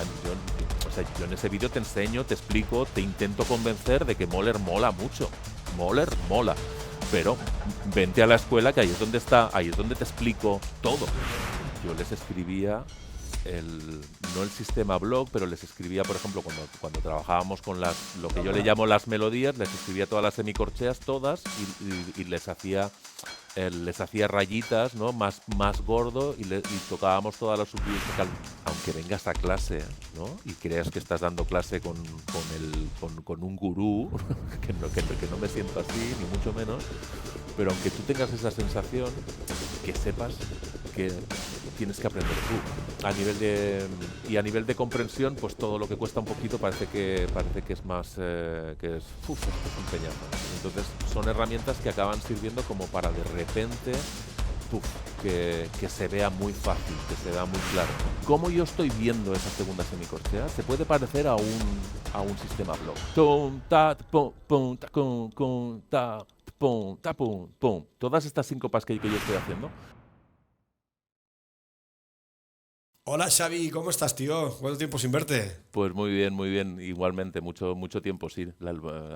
o sea, yo en ese vídeo te enseño, te explico, te intento convencer de que Moller mola mucho. Moller mola. Pero vente a la escuela, que ahí es donde te explico todo. Yo les escribía no el sistema blog, pero les escribía, por ejemplo, cuando trabajábamos con lo que yo le llamo las melodías, les escribía todas las semicorcheas, todas, y les hacía rayitas, ¿no? Más gordo, y tocábamos todas las subdivisiones. Aunque vengas a clase, ¿no? Y creas que estás dando clase con un gurú, que no me siento así, ni mucho menos, pero aunque tú tengas esa sensación, que sepas que tienes que aprender tú. A nivel de comprensión, pues todo lo que cuesta un poquito parece que es más esto es un peñazo. Entonces son herramientas que acaban sirviendo como para de repente que se vea muy fácil, que se vea muy claro. Cómo yo estoy viendo esa segunda semicorchea se puede parecer a un sistema blog. Tum, ta, pum, pum, ta, cum, ta, pum, ta, pum, pum. Todas estas síncopas que yo estoy haciendo. Hola Xavi, ¿cómo estás, tío? ¿Cuánto tiempo sin verte? Pues muy bien, igualmente, mucho tiempo, sí.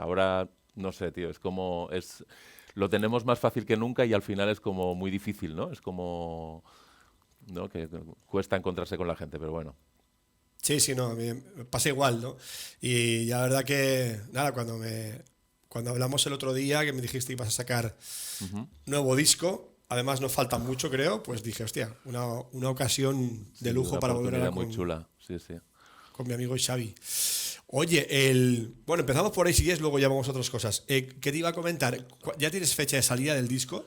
Ahora, no sé, tío, lo tenemos más fácil que nunca y al final es como muy difícil, ¿no? Es como, ¿no? Que cuesta encontrarse con la gente, pero bueno. Sí, no, a mí me pasa igual, ¿no? Y la verdad que, nada, cuando hablamos el otro día, que me dijiste que ibas a sacar Ujú. nuevo disco, además no falta mucho, creo, pues dije, hostia, una ocasión de Sí, lujo una para volver a hablar oportunidad muy chula, sí. con mi amigo Xavi. Oye, bueno, empezamos por ahí si quieres, luego ya vamos a otras cosas. ¿Qué te iba a comentar? ¿Ya tienes fecha de salida del disco?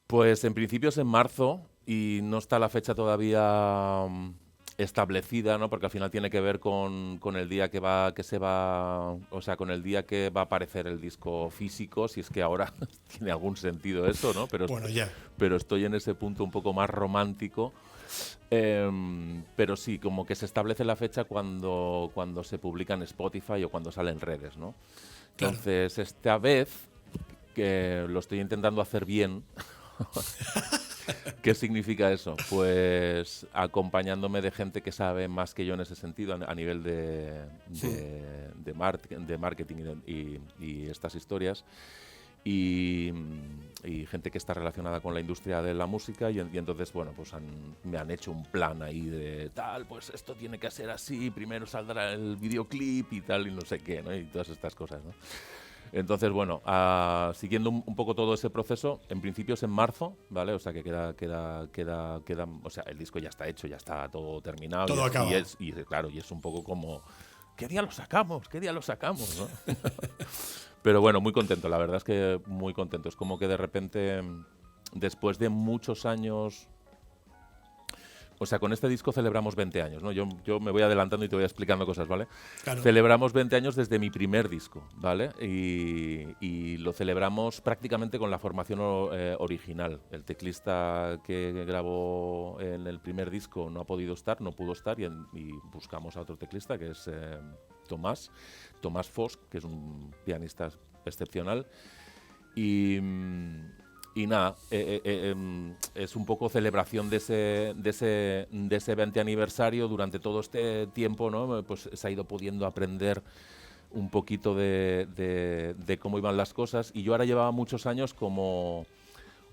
Pues en principio es en marzo y no está la fecha todavía establecida, ¿no? Porque al final tiene que ver con el día o sea, con el día que va a aparecer el disco físico, si es que ahora tiene algún sentido eso, ¿no? Bueno, ya. Pero estoy en ese punto un poco más romántico. Pero sí, como que se establece la fecha cuando se publica en Spotify o cuando sale en redes, ¿no? Claro. Entonces, esta vez que lo estoy intentando hacer bien. ¿Qué significa eso? Pues acompañándome de gente que sabe más que yo en ese sentido a nivel de marketing y estas historias. y, y gente que está relacionada con la industria de la música y entonces, bueno, pues me han hecho un plan ahí de tal, pues esto tiene que ser así, primero saldrá el videoclip y tal y no sé qué, ¿no? Y todas estas cosas, ¿no? Entonces, bueno, siguiendo un poco todo ese proceso, en principio es en marzo, ¿vale? O sea que queda, o sea, el disco ya está hecho, ya está todo terminado. Todo acaba. Claro, y es un poco como, ¿qué día lo sacamos? ¿Qué día lo sacamos? ¿No? Pero bueno, muy contento, la verdad es que muy contento. Es como que de repente, después de muchos años. O sea, con este disco celebramos 20 años, ¿no? Yo me voy adelantando y te voy explicando cosas, ¿vale? Claro. Celebramos 20 años desde mi primer disco, ¿vale? Y lo celebramos prácticamente con la formación original. El teclista que grabó en el primer disco no ha podido estar, no pudo estar y buscamos a otro teclista que es Tomás Fosk, que es un pianista excepcional. Y nada, es un poco celebración de ese 20 aniversario. Durante todo este tiempo, ¿no? Pues se ha ido pudiendo aprender un poquito de cómo iban las cosas. Y yo ahora llevaba muchos años como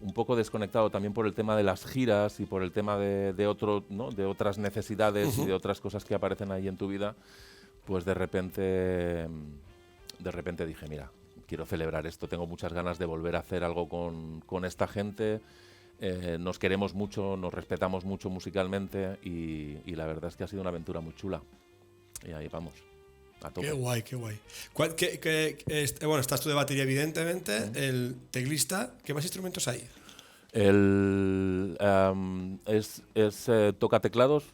un poco desconectado también por el tema de las giras y por el tema de otras necesidades y de otras cosas que aparecen ahí en tu vida. Pues de repente dije, mira, quiero celebrar esto, tengo muchas ganas de volver a hacer algo con esta gente. Nos queremos mucho, nos respetamos mucho musicalmente y la verdad es que ha sido una aventura muy chula. Y ahí vamos, a tope. Qué guay, qué guay. Bueno, estás tú de batería, evidentemente. El teclista, ¿qué más instrumentos hay? Toca teclados,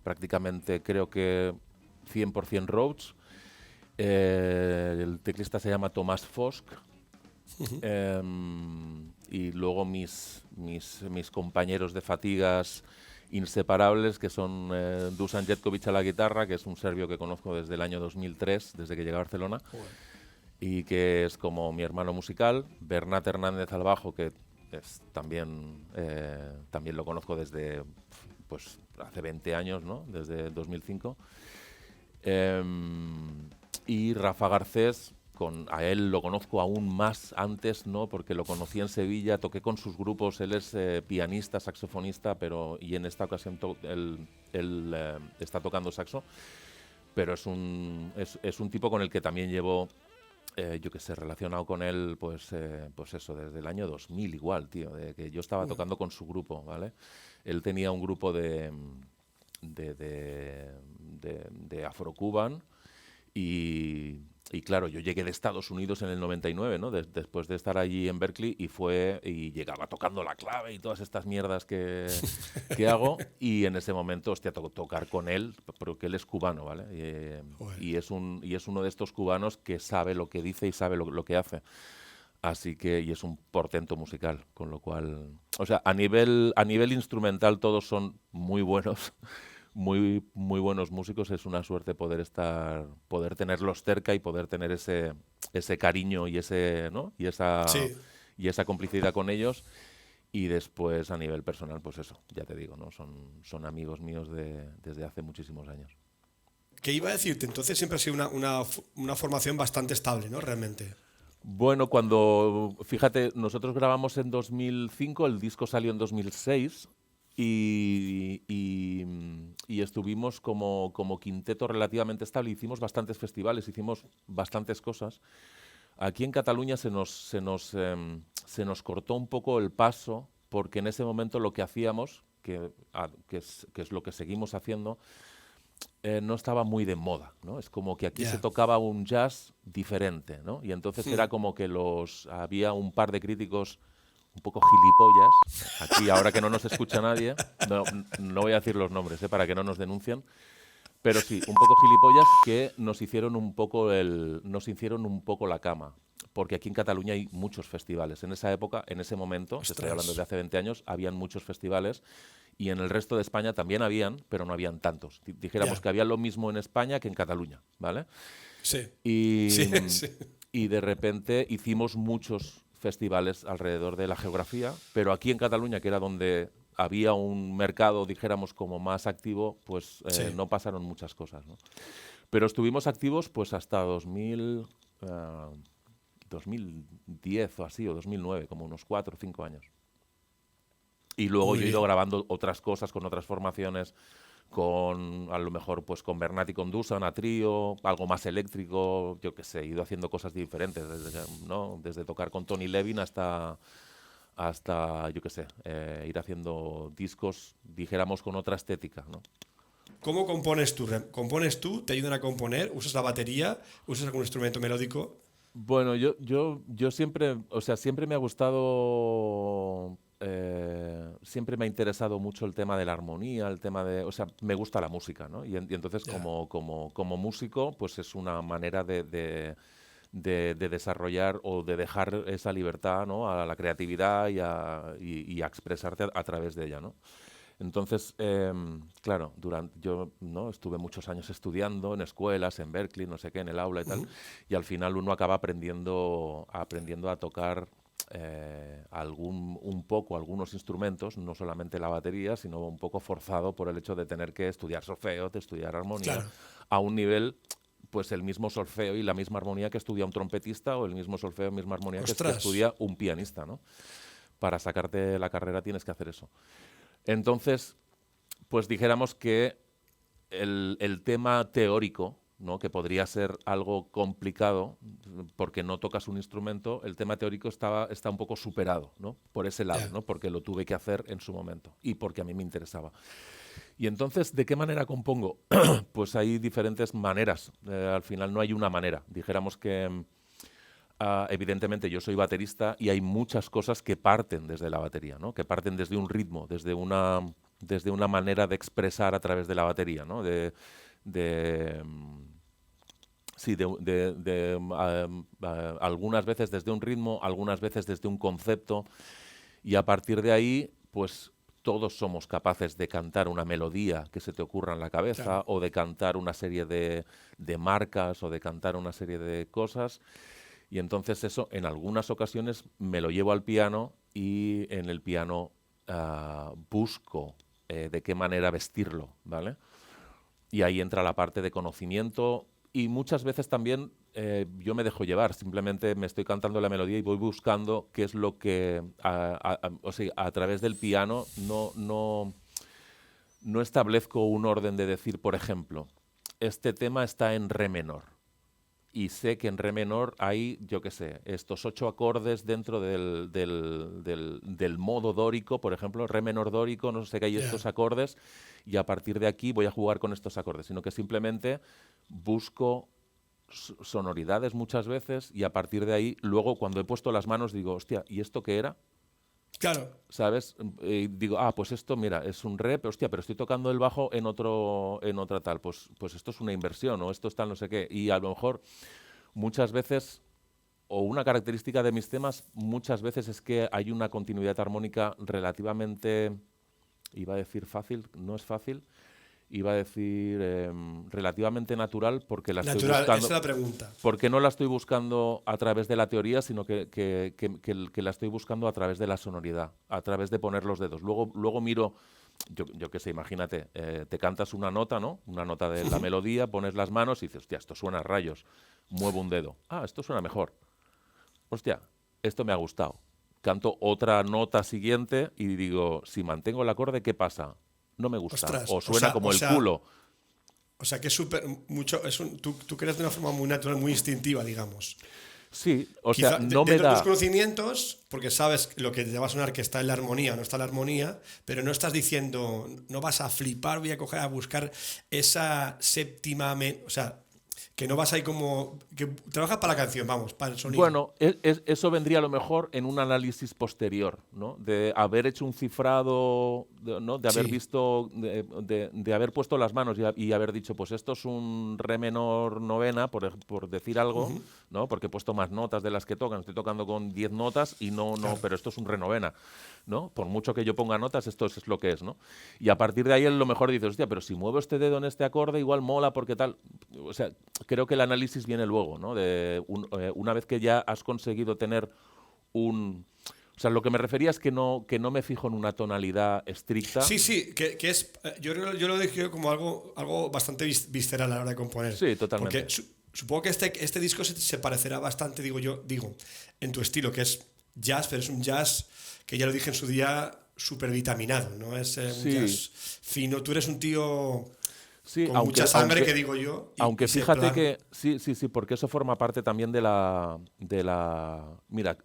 prácticamente creo que 100% Rhodes. El teclista se llama Tomás Fosk. Y luego mis compañeros de fatigas inseparables, que son Dusan Jetkovic a la guitarra, que es un serbio que conozco desde el año 2003, desde que llegué a Barcelona, y que es como mi hermano musical. Bernat Hernández al bajo, que también lo conozco desde pues hace 20 años, ¿no? Desde 2005. Y Rafa Garcés, a él lo conozco aún más antes, ¿no? Porque lo conocí en Sevilla, toqué con sus grupos, él es pianista, saxofonista, y en esta ocasión él está tocando saxo, pero es un tipo con el que también llevo, yo que sé, relacionado con él, pues eso, desde el año 2000 igual, tío, de que yo estaba tocando con su grupo, ¿vale? Él tenía un grupo de Afro-Cuban. Y claro, yo llegué de Estados Unidos en el 99, ¿no? Después de estar allí en Berkeley y llegaba tocando la clave y todas estas mierdas que hago. Y en ese momento, hostia, tocar con él, porque él es cubano, ¿vale? Y es uno de estos cubanos que sabe lo que dice y sabe lo que hace. Así que, y es un portento musical, con lo cual, o sea, a nivel instrumental todos son muy buenos. Muy, muy buenos músicos. Es una suerte poder tenerlos cerca y poder tener ese cariño y ¿no? y esa complicidad con ellos. Y después a nivel personal, pues eso, ya te digo, ¿no? Son amigos míos desde hace muchísimos años. ¿Qué iba a decirte? Entonces siempre ha sido una formación bastante estable, ¿no? Realmente. Bueno, fíjate, nosotros grabamos en 2005, el disco salió en 2006. Y estuvimos como quinteto relativamente estable. Hicimos bastantes festivales, hicimos bastantes cosas. Aquí en Cataluña se nos cortó un poco el paso, porque en ese momento lo que hacíamos, que es lo que seguimos haciendo, no estaba muy de moda, ¿no? Es como que aquí se tocaba un jazz diferente, ¿no? Y entonces era como que había un par de críticos un poco gilipollas, aquí ahora que no nos escucha nadie, no voy a decir los nombres, para que no nos denuncien, pero sí, un poco gilipollas que nos hicieron un poco la cama, porque aquí en Cataluña hay muchos festivales. En esa época, en ese momento, estoy hablando de hace 20 años, habían muchos festivales y en el resto de España también habían, pero no habían tantos. Dijéramos que había lo mismo en España que en Cataluña, ¿vale? Sí. Y de repente hicimos muchos festivales alrededor de la geografía, pero aquí en Cataluña, que era donde había un mercado, dijéramos, como más activo, pues no pasaron muchas cosas, ¿no? Pero estuvimos activos pues hasta 2000, eh, 2010 o así, o 2009, como unos 4 o 5 años. Y luego Muy yo he ido bien. grabando otras cosas con otras formaciones, con a lo mejor pues con Bernat y con Dusan a trío, algo más eléctrico, yo qué sé, he ido haciendo cosas diferentes, ¿no? Desde tocar con Tony Levin hasta yo qué sé, ir haciendo discos, dijéramos, con otra estética, ¿no? ¿Cómo compones tú? ¿Compones tú? ¿Te ayudan a componer? ¿Usas la batería? ¿Usas algún instrumento melódico? Bueno, yo siempre, o sea, siempre me ha gustado, siempre me ha interesado mucho el tema de la armonía, el tema de, o sea, me gusta la música, ¿no? Y entonces Ya. como músico, pues es una manera de desarrollar o de dejar esa libertad, ¿no? A la creatividad y a expresarte a través de ella, ¿no? Entonces, claro, yo, ¿no? Estuve muchos años estudiando en escuelas, en Berkeley, no sé qué, en el aula y tal, y al final uno acaba aprendiendo a tocar un poco algunos instrumentos, no solamente la batería, sino un poco forzado por el hecho de tener que estudiar solfeo, de estudiar armonía, Claro. a un nivel, pues el mismo solfeo y la misma armonía que estudia un trompetista o el mismo solfeo y misma armonía que Ostras. estudia un pianista, ¿no? Para sacarte la carrera tienes que hacer eso. Entonces, pues dijéramos que el tema teórico, ¿no? Que podría ser algo complicado porque no tocas un instrumento, el tema teórico está un poco superado, ¿no? Por ese lado, Ya. ¿no? Porque lo tuve que hacer en su momento y porque a mí me interesaba. Y entonces, ¿de qué manera compongo? Pues hay diferentes maneras. Al final no hay una manera. Dijéramos que evidentemente yo soy baterista y hay muchas cosas que parten desde la batería, ¿no? Que parten desde un ritmo, desde una manera de expresar a través de la batería, ¿no? De, mm, sí, algunas veces desde un ritmo, algunas veces desde un concepto, y a partir de ahí, pues todos somos capaces de cantar una melodía que se te ocurra en la Claro. cabeza, o de cantar una serie de marcas, o de cantar una serie de cosas. Y entonces eso en algunas ocasiones me lo llevo al piano y en el piano busco de qué manera vestirlo, ¿vale? Y ahí entra la parte de conocimiento y muchas veces también yo me dejo llevar, simplemente me estoy cantando la melodía y voy buscando qué es lo que, o sea, a través del piano no establezco un orden de decir, por ejemplo, este tema está en re menor y sé que en re menor hay, yo qué sé, estos 8 acordes dentro del modo dórico, por ejemplo, re menor dórico, no sé, que hay Ya. estos acordes, y a partir de aquí voy a jugar con estos acordes, sino que simplemente busco sonoridades muchas veces y a partir de ahí, luego cuando he puesto las manos digo, hostia, ¿y esto qué era? Claro. ¿Sabes? Digo, pues esto, mira, es un re, pero hostia, pero estoy tocando el bajo en otra tal, pues esto es una inversión o esto está no sé qué. Y a lo mejor muchas veces, o una característica de mis temas, muchas veces es que hay una continuidad armónica relativamente, iba a decir fácil, no es fácil, iba a decir relativamente natural porque la estoy Natural. Esa es buscando, la pregunta. porque no la estoy buscando a través de la teoría, sino que la estoy buscando a través de la sonoridad, a través de poner los dedos. Luego miro, yo qué sé, imagínate, te cantas una nota, ¿no? Una nota de la melodía, pones las manos y dices, hostia, esto suena a rayos. Muevo un dedo. Esto suena mejor. Hostia, esto me ha gustado. Canto otra nota siguiente y digo, si mantengo el acorde, ¿qué pasa? No me gusta. Ostras. O suena como O el sea, culo. o sea que es súper mucho. Tú creas de una forma muy natural, muy instintiva, digamos. Sí, o sea, Quizá no me dentro de tus da. conocimientos, porque sabes lo que te va a sonar que está en la armonía o no está en la armonía, pero no estás diciendo, no vas a flipar, voy a coger a buscar esa séptima, o sea, que no vas ahí como, que trabajas para la canción, vamos, para el sonido. Bueno, eso vendría a lo mejor en un análisis posterior, ¿no? De haber hecho un cifrado, ¿no? De haber Sí. visto, de haber puesto las manos y haber dicho, pues esto es un re menor novena, por decir algo, ¿no? Porque he puesto más notas de las que tocan. Estoy tocando con 10 notas y no, Claro. pero esto es un re novena, ¿no? Por mucho que yo ponga notas, esto es lo que es, ¿no? Y a partir de ahí a lo mejor dices, hostia, pero si muevo este dedo en este acorde, igual mola porque tal. O sea, creo que el análisis viene luego, ¿no? Una vez que ya has conseguido tener un... O sea, lo que me refería es que no me fijo en una tonalidad estricta. Sí, sí, que es, yo lo describo como algo bastante visceral a la hora de componer. Sí, Porque totalmente. supongo que este disco se parecerá bastante, digo, en tu estilo, que es jazz, pero es un jazz que ya lo dije en su día, súper vitaminado, no es un Sí, jazz fino. Tú eres un tío sí, con mucha aunque, sangre, aunque, que digo yo, y aunque se fíjate plasma. que sí, sí, sí, porque eso forma parte también Mira,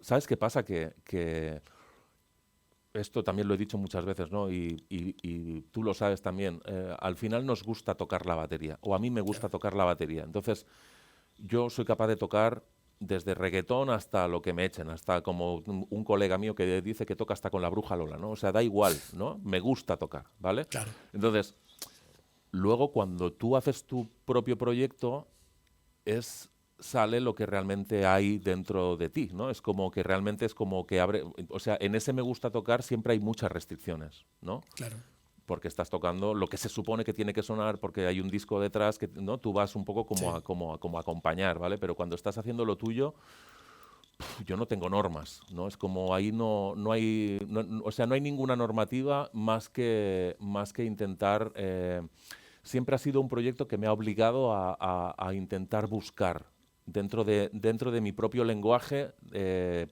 ¿sabes qué pasa? Que esto también lo he dicho muchas veces, ¿no? Y tú lo sabes también. Al final nos gusta tocar la batería, o a mí me gusta tocar la batería. Entonces, yo soy capaz de tocar desde reggaetón hasta lo que me echen, hasta como un colega mío que dice que toca hasta con la Bruja Lola, ¿no? O sea, da igual, ¿no? Me gusta tocar, ¿vale? Claro. Entonces, luego cuando tú haces tu propio proyecto, sale lo que realmente hay dentro de ti, ¿no? Es como que realmente es como que abre, o sea, en ese me gusta tocar siempre hay muchas restricciones, ¿no? Claro. Porque estás tocando lo que se supone que tiene que sonar, porque hay un disco detrás que, ¿no? Tú vas un poco como Sí. como a acompañar, ¿vale? Pero cuando estás haciendo lo tuyo, yo no tengo normas, ¿no? Es como ahí no hay, o sea, no hay ninguna normativa más que intentar. Siempre ha sido un proyecto que me ha obligado a intentar buscar dentro de mi propio lenguaje,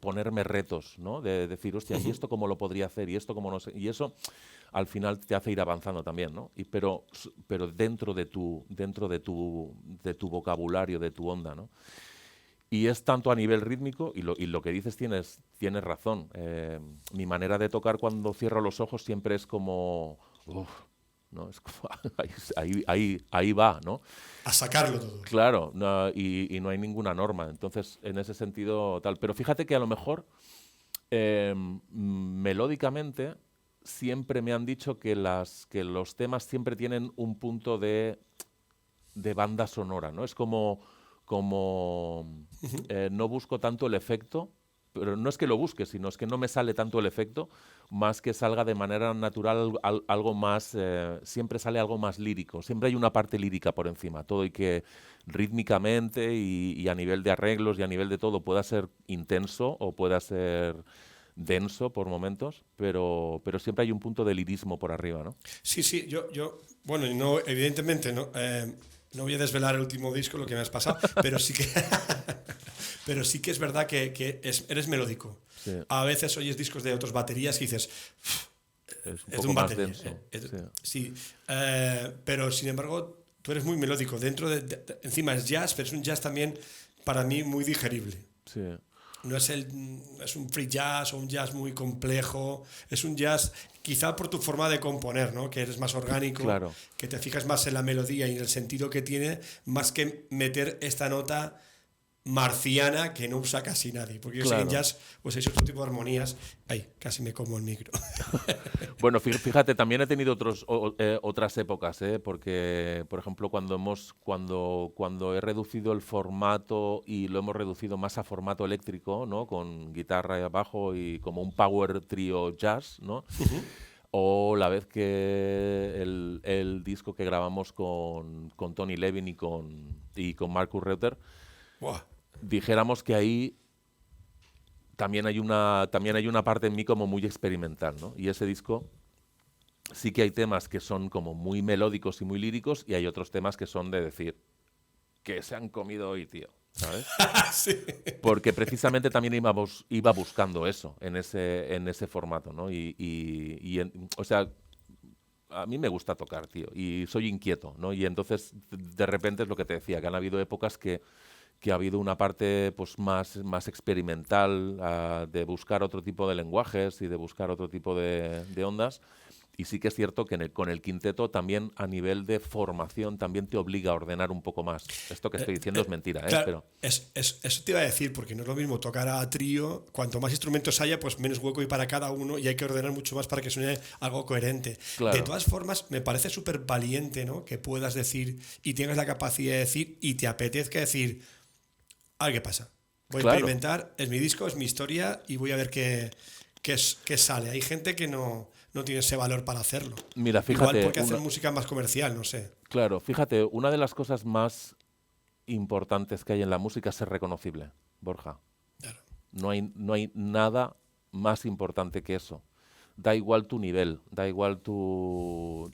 ponerme retos, ¿no? De decir, hostia, ¿y esto cómo lo podría hacer? ¿Y esto cómo no sé? Y eso al final te hace ir avanzando también, ¿no? Pero de tu vocabulario, de tu onda, ¿no? Y es tanto a nivel rítmico, y lo que dices tienes razón. Mi manera de tocar cuando cierro los ojos siempre es como, uf, ¿no? Es como, ahí va, ¿no? A sacarlo todo. Claro, y no hay ninguna norma. Entonces, en ese sentido, tal. Pero fíjate que a lo mejor, melódicamente, siempre me han dicho que los temas siempre tienen un punto de banda sonora, ¿no? Es como no busco tanto el efecto, pero no es que lo busque, sino es que no me sale tanto el efecto, más que salga de manera natural algo más, siempre sale algo más lírico, siempre hay una parte lírica por encima, todo y que rítmicamente y a nivel de arreglos y a nivel de todo pueda ser intenso o pueda ser denso por momentos, pero siempre hay un punto de lirismo por arriba, ¿no? Sí, sí, bueno, y no, evidentemente no voy a desvelar el último disco, lo que me has pasado, pero sí que, pero sí que es verdad que eres melódico. Sí, A veces oyes discos de otras baterías y dices, es un es de poco un más batería. denso. Sí, Sí, pero sin embargo, tú eres muy melódico. Encima es jazz, pero es un jazz también para mí muy digerible. sí, No es, es un free jazz o un jazz muy complejo. Es un jazz, quizá por tu forma de componer, ¿no? Que eres más orgánico, claro. que te fijas más en la melodía y en el sentido que tiene, más que meter esta nota marciana que no usa casi nadie. Porque yo sé que en Claro. jazz pues hay otro tipo de armonías. Ay, casi me como el micro. Bueno, fíjate, también he tenido otras épocas, ¿eh? Porque, por ejemplo, cuando he reducido el formato y lo hemos reducido más a formato eléctrico, ¿no? Con guitarra y bajo y como un power trio jazz, ¿no? O la vez que el disco que grabamos con Tony Levin y con Marcus Reuter, Buah. dijéramos que ahí también hay una parte en mí como muy experimental, ¿no? Y ese disco sí que hay temas que son como muy melódicos y muy líricos y hay otros temas que son de decir que se han comido hoy, tío, ¿sabes? Sí. Porque precisamente también iba buscando eso en ese formato, ¿no? O sea, a mí me gusta tocar, tío, y soy inquieto, ¿no? Y entonces, de repente es lo que te decía, que han habido épocas que ha habido una parte pues más experimental, de buscar otro tipo de lenguajes y de buscar otro tipo de ondas. Y sí que es cierto que con el quinteto también a nivel de formación también te obliga a ordenar un poco más. Esto que estoy diciendo es mentira, ¿eh? Claro, Pero eso te iba a decir, porque no es lo mismo tocar a trío, cuanto más instrumentos haya, pues menos hueco hay para cada uno y hay que ordenar mucho más para que suene algo coherente. De claro, todas formas, me parece súper valiente, ¿no? Que puedas decir y tengas la capacidad de decir y te apetezca decir, a ver qué pasa. Voy a claro. experimentar, es mi disco, es mi historia y voy a ver qué sale. Hay gente que no tiene ese valor para hacerlo. Mira, Igual fíjate, porque hacen música más comercial, no sé. claro, fíjate, una de las cosas más importantes que hay en la música es ser reconocible, Borja. Claro. No hay nada más importante que eso. Da igual tu nivel, da igual todo.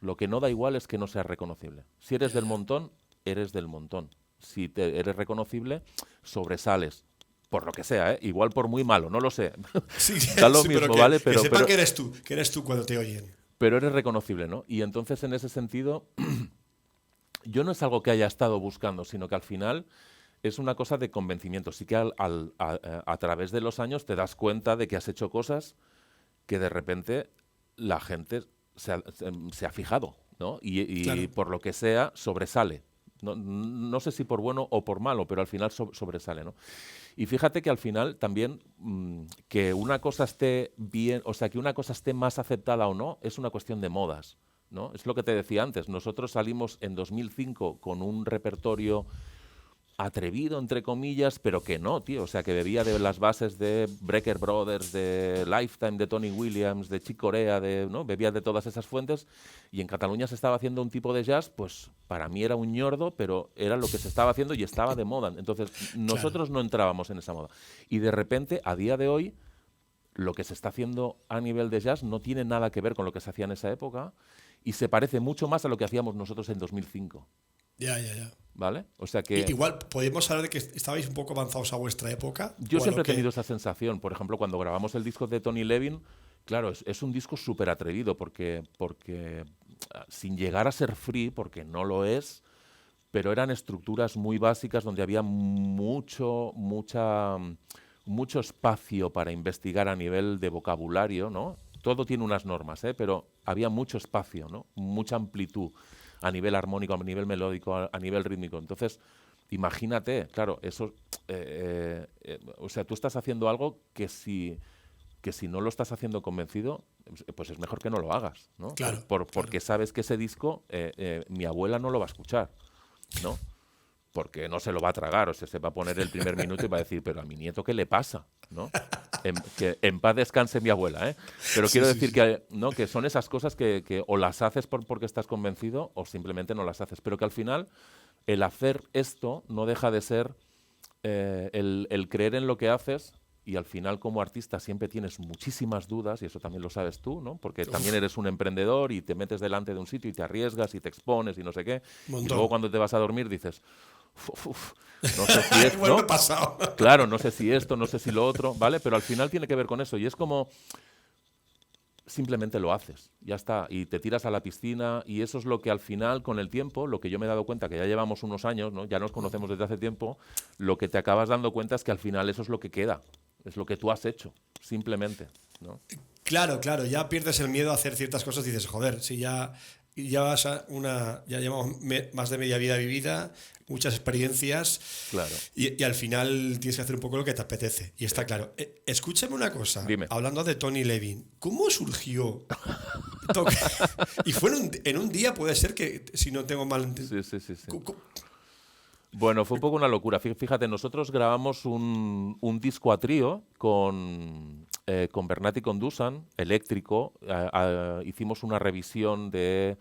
Lo que no da igual es que no seas reconocible. Si eres del montón, eres del montón. Si eres reconocible, sobresales. Por lo que sea, ¿eh? Igual por muy malo, no lo sé. Sí, Da lo sí, mismo, pero ¿vale? que sepan que eres tú cuando te oyen. Pero eres reconocible, ¿no? Y entonces, en ese sentido, yo no es algo que haya estado buscando, sino que al final es una cosa de convencimiento. Sí que a través de los años te das cuenta de que has hecho cosas que de repente la gente se ha fijado, ¿no? Y Claro. por lo que sea, sobresale. No sé si por bueno o por malo, pero al final sobresale, ¿no? Y fíjate que al final también que una cosa esté bien, o sea, que una cosa esté más aceptada o no, es una cuestión de modas, ¿no? Es lo que te decía antes. Nosotros salimos en 2005 con un repertorio atrevido, entre comillas, pero que no, tío. O sea, que bebía de las bases de Brecker Brothers, de Lifetime, de Tony Williams, de Chick Corea, ¿no? Bebía de todas esas fuentes y en Cataluña se estaba haciendo un tipo de jazz, pues para mí era un ñordo, pero era lo que se estaba haciendo y estaba de moda. Entonces, Claro. nosotros no entrábamos en esa moda. Y de repente, a día de hoy, lo que se está haciendo a nivel de jazz no tiene nada que ver con lo que se hacía en esa época y se parece mucho más a lo que hacíamos nosotros en 2005. Ya, ya, ya. ¿Vale? O sea que Igual podemos hablar de que estabais un poco avanzados a vuestra época yo o a siempre lo he tenido que... esa sensación. Por ejemplo, cuando grabamos el disco de Tony Levin, claro, es un disco súper atrevido porque sin llegar a ser free, porque no lo es, pero eran estructuras muy básicas donde había mucho espacio para investigar a nivel de vocabulario, ¿no? Todo tiene unas normas, ¿eh? Pero había mucho espacio, ¿no? Mucha amplitud a nivel armónico, a nivel melódico, a nivel rítmico. Entonces, imagínate, claro, eso, o sea, tú estás haciendo algo que si no lo estás haciendo convencido, pues es mejor que no lo hagas, ¿no? Claro, claro. Porque sabes que ese disco mi abuela no lo va a escuchar, ¿no? Porque no se lo va a tragar, o sea, se va a poner el primer minuto y va a decir, pero a mi nieto, ¿qué le pasa? ¿No? Que en paz descanse mi abuela, ¿eh? Pero Sí, quiero sí, decir sí. ¿no? Que son esas cosas que o las haces porque estás convencido o simplemente no las haces, pero que al final el hacer esto no deja de ser el creer en lo que haces y al final como artista siempre tienes muchísimas dudas y eso también lo sabes tú, ¿no? Porque también Uf, eres un emprendedor y te metes delante de un sitio y te arriesgas y te expones y no sé qué un y montón. luego cuando te vas a dormir dices, "Uf, uf, no sé si es, Igual me he ¿no? pasado. Claro, no sé si esto, no sé si lo otro, ¿vale? Pero al final tiene que ver con eso y es como simplemente lo haces, ya está, y te tiras a la piscina y eso es lo que al final, con el tiempo, lo que yo me he dado cuenta, que ya llevamos unos años, ¿no? Ya nos conocemos desde hace tiempo, lo que te acabas dando cuenta es que al final eso es lo que queda, es lo que tú has hecho, simplemente, ¿no? Claro, claro, ya pierdes el miedo a hacer ciertas cosas y dices, joder, si ya vas ya llevamos más de media vida vivida, muchas experiencias Claro, y al final tienes que hacer un poco lo que te apetece. Y sí. está claro. Escúchame una cosa, Dime. hablando de Tony Levin, ¿cómo surgió? to- y fue en un día, puede ser que, si no tengo mal entendido. Sí, sí, sí, sí. Bueno, fue un poco una locura. Fíjate, nosotros grabamos un disco a trío con Bernat y con Dusan, eléctrico. Hicimos una revisión de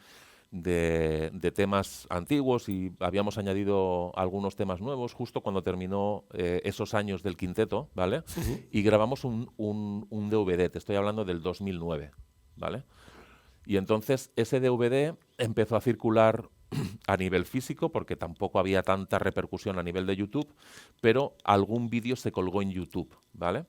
temas antiguos y habíamos añadido algunos temas nuevos justo cuando terminó esos años del quinteto, ¿vale? Y grabamos un DVD, te estoy hablando del 2009, ¿vale? Y entonces ese DVD empezó a circular a nivel físico, porque tampoco había tanta repercusión a nivel de YouTube, pero algún vídeo se colgó en YouTube, ¿vale?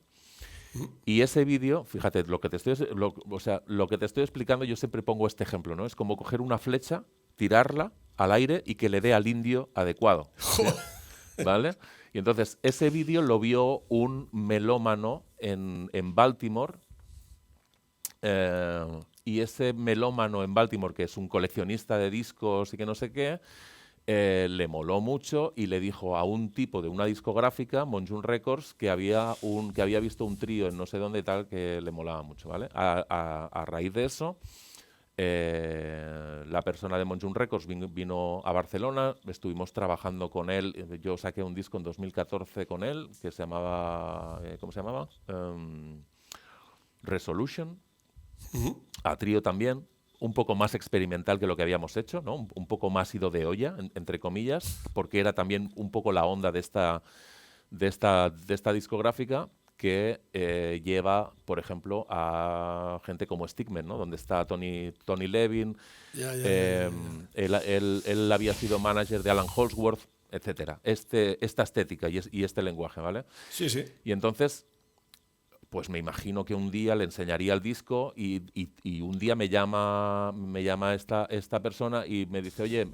Y ese vídeo, fíjate, lo que te estoy explicando, yo siempre pongo este ejemplo, ¿no? Es como coger una flecha, tirarla al aire y que le dé al indio adecuado, ¿sí? ¿Vale? Y entonces ese vídeo lo vio un melómano en Baltimore, y ese melómano en Baltimore, que es un coleccionista de discos y que no sé qué, le moló mucho y le dijo a un tipo de una discográfica, Monjun Records, que había visto un trío en no sé dónde y tal que le molaba mucho, ¿vale? A raíz de eso, la persona de Monjun Records vino a Barcelona, estuvimos trabajando con él, yo saqué un disco en 2014 con él que se llamaba, ¿cómo se llamaba? Resolution, a trío también, un poco más experimental que lo que habíamos hecho, ¿no? Un poco más ido de olla, entre comillas, porque era también un poco la onda de esta discográfica. que lleva, por ejemplo, a gente como Stigman, ¿no? Donde está Tony Levin, él había sido manager de Alan Holdsworth, etcétera. Esta estética y este lenguaje, ¿vale? Sí, sí. Y entonces, pues me imagino que un día le enseñaría el disco y un día me llama esta persona y me dice, oye,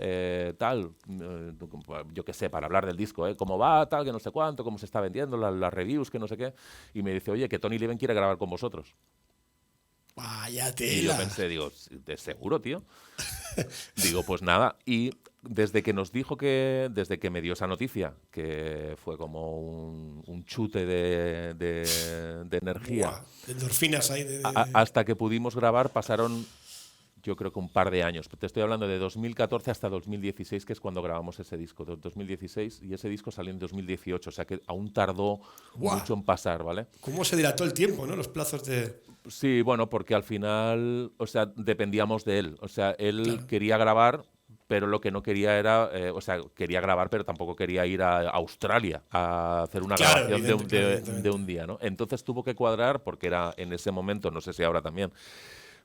yo qué sé, para hablar del disco, cómo va, tal, que no sé cuánto, cómo se está vendiendo, las reviews, que no sé qué. Y me dice, oye, que Tony Levin quiere grabar con vosotros. Vaya Y yo tela. pensé, digo, ¿de seguro, tío? Digo, pues nada. Y desde que me dio esa noticia, que fue como un chute de energía, Buah, endorfinas ahí. hasta que pudimos grabar pasaron, yo creo que un par de años. Te estoy hablando de 2014 hasta 2016, que es cuando grabamos ese disco, 2016, y ese disco salió en 2018, o sea que aún tardó Buah, mucho en pasar, ¿vale? ¿cómo se dilató el tiempo, ¿no? Los plazos de... Sí, bueno, porque al final, o sea, dependíamos de él. O sea, él Claro. quería grabar, pero lo que no quería era, o sea, quería grabar, pero tampoco quería ir a Australia a hacer una Claro, grabación evidente, claro, de evidentemente. un día, ¿no? Entonces tuvo que cuadrar, porque era en ese momento, no sé si ahora también,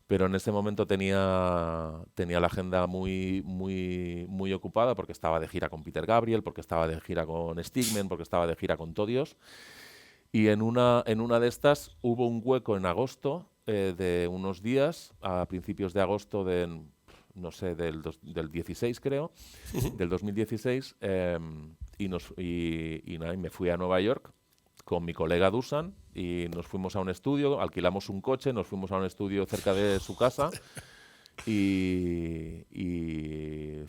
pero en ese momento tenía la agenda muy ocupada, porque estaba de gira con Peter Gabriel, porque estaba de gira con Stigman, porque estaba de gira con Todios. Y en una de estas hubo un hueco en agosto, de unos días, a principios de agosto no sé, del 16 creo, del 2016, nada, y me fui a Nueva York con mi colega Dusan y nos fuimos a un estudio, alquilamos un coche, nos fuimos a un estudio cerca de su casa y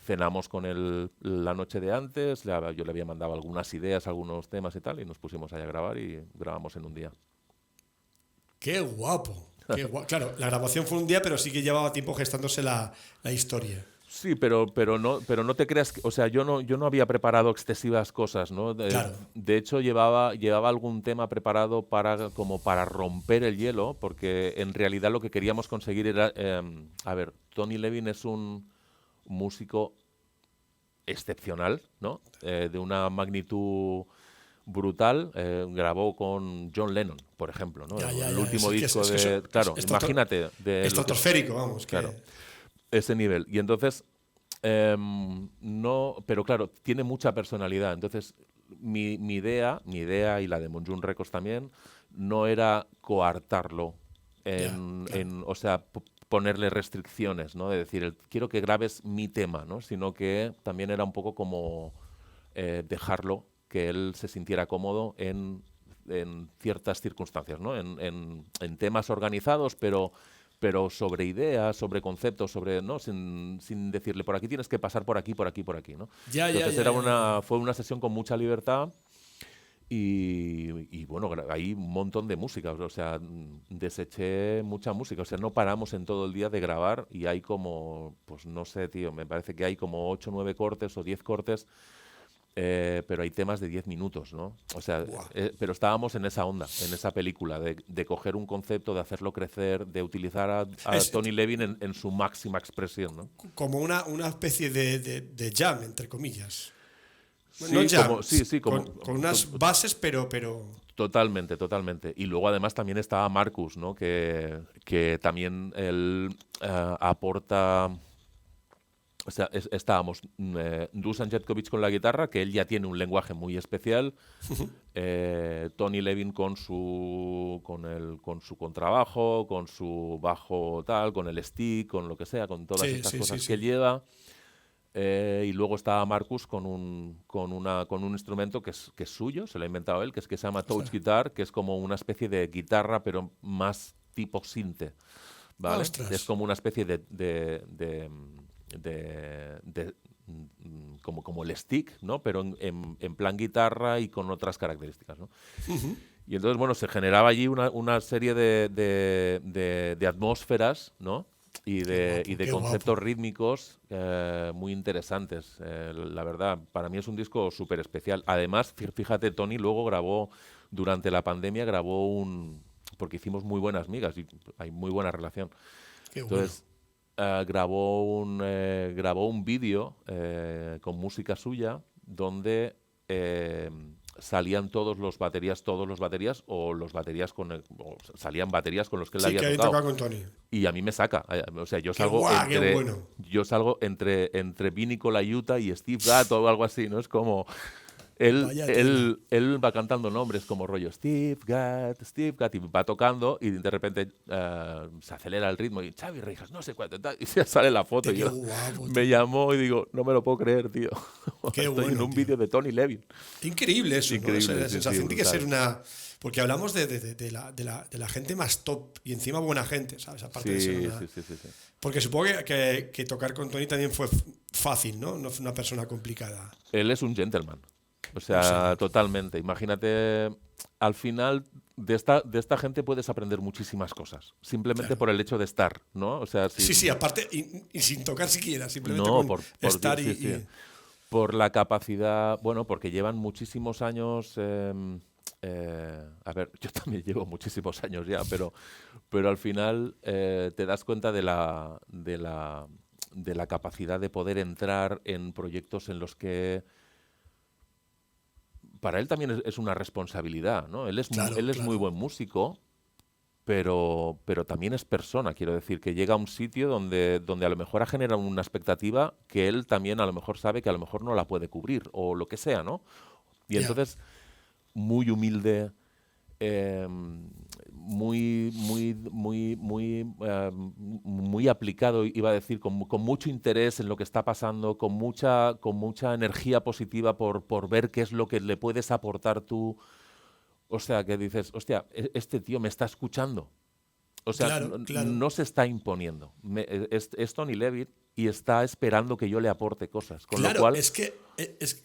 cenamos con él la noche de antes. Yo le había mandado algunas ideas, algunos temas y tal, y nos pusimos allá a grabar y grabamos en un día. Qué guapo. Qué guapo. Claro, la grabación fue un día, pero sí que llevaba tiempo gestándose la historia. Sí, pero no te creas o sea, yo no había preparado excesivas cosas, ¿no? Claro. De hecho, llevaba algún tema preparado como para romper el hielo, porque en realidad lo que queríamos conseguir era, a ver, Tony Levin es un músico excepcional, ¿no? De una magnitud brutal. Grabó con John Lennon, por ejemplo, ¿no? Ya, ya, El ya. último disco Es que eso de... Claro, es imagínate de lo que... estratosférico, vamos. Claro, Que... ese nivel. Y entonces, no... Pero claro, tiene mucha personalidad. Entonces, mi idea y la de Monjun Records también, no era coartarlo Ya, claro. o sea, ponerle restricciones, ¿no? De decir, quiero que grabes mi tema, ¿no? Sino que también era un poco como dejarlo, que él se sintiera cómodo en ciertas circunstancias, ¿no? En temas organizados, pero sobre ideas, sobre conceptos, ¿no? Sin decirle, por aquí tienes que pasar por aquí, por aquí, por aquí, ¿no? Ya, ya, Entonces ya, ya, ya. fue una sesión con mucha libertad y bueno, hay un montón de música, o sea, deseché mucha música, o sea, no paramos en todo el día de grabar y hay como, pues no sé, tío, me parece que hay como 8 o 9 cortes o 10 cortes, pero hay temas de 10 minutos, ¿no? O sea, Buah. pero estábamos en esa onda, en esa película, de coger un concepto, de hacerlo crecer, de utilizar a Es Tony Levin en su máxima expresión, ¿no? como una especie de jam, entre comillas. Bueno, no Sí, jam, sí, con unas bases, pero... totalmente, totalmente. Y luego además también estaba Marcus, ¿no? Que también él aporta... O sea, estábamos Dusan Jetkovic con la guitarra, que él ya tiene un lenguaje muy especial, Tony Levin con su contrabajo, con su bajo tal, con el stick, con lo que sea, con todas Sí, estas sí, sí, cosas que él sí. lleva. Y luego estaba Marcus con un instrumento que es suyo, se lo ha inventado él, que se llama Touch Ostras. Guitar, que es como una especie de guitarra, pero más tipo sinte, ¿vale? Es Ostras. como una especie como el stick, ¿no? Pero en plan guitarra y con otras características, ¿no? Y entonces, bueno, se generaba allí una serie de atmósferas, ¿no? Y Qué guapo, de qué guapo. conceptos rítmicos muy interesantes. La verdad, para mí es un disco súper especial. Además, fíjate, Tony luego durante la pandemia, porque hicimos muy buenas migas y hay muy buena relación. Qué bueno. Entonces, grabó un vídeo con música suya donde salían todos los baterías, o los baterías o salían baterías con los que él Sí, había que ahí tocado. toca con Tony. Y a mí me saca. O sea, Qué guay, qué bueno. yo salgo entre Vinny Colaiuta y Steve Gadd o algo así, ¿no? Es como Vaya tela. él va cantando nombres como rollo Steve Gadd, y va tocando y de repente se acelera el ritmo y Xavi Reijas, no sé cuánto, tal, y se sale la foto. Qué Y yo guapo, me tío. llamó y digo, no me lo puedo creer, tío. Qué Estoy en bueno, un tío. vídeo de Tony Levin. Increíble eso, ¿no? Increíble, Esa sí, sí, sensación tiene que ser brutal. una... Porque hablamos de la gente más top y encima buena gente, ¿sabes? Aparte de ser Sí, una... sí, sí, sí, sí. Porque supongo que tocar con Tony también fue fácil, ¿no? No fue una persona complicada. Él es un gentleman. O En sea, serio. totalmente. Imagínate, al final de esta gente puedes aprender muchísimas cosas, simplemente Claro. por el hecho de estar, ¿no? O sea, Sí, sí, sin, aparte, y sin tocar siquiera, simplemente no, con estar sí, sí. y- Por la capacidad, bueno, porque llevan muchísimos años. A ver, yo también llevo muchísimos años ya, pero al final te das cuenta de la capacidad de poder entrar en proyectos en los que para él también es una responsabilidad, ¿no? Claro, Él es muy claro. buen músico, pero también es persona, quiero decir, que llega a un sitio donde a lo mejor ha generado una expectativa que él también a lo mejor sabe que a lo mejor no la puede cubrir, o lo que sea, ¿no? Y Ya. entonces, muy humilde, eh, muy aplicado, iba a decir, con mucho interés en lo que está pasando, con mucha energía positiva por ver qué es lo que le puedes aportar tú. O sea, que dices, hostia, este tío me está escuchando. O sea, Claro, claro. no se está imponiendo. Es Tony Levitt y está esperando que yo le aporte cosas. Con lo Claro, cual, es que,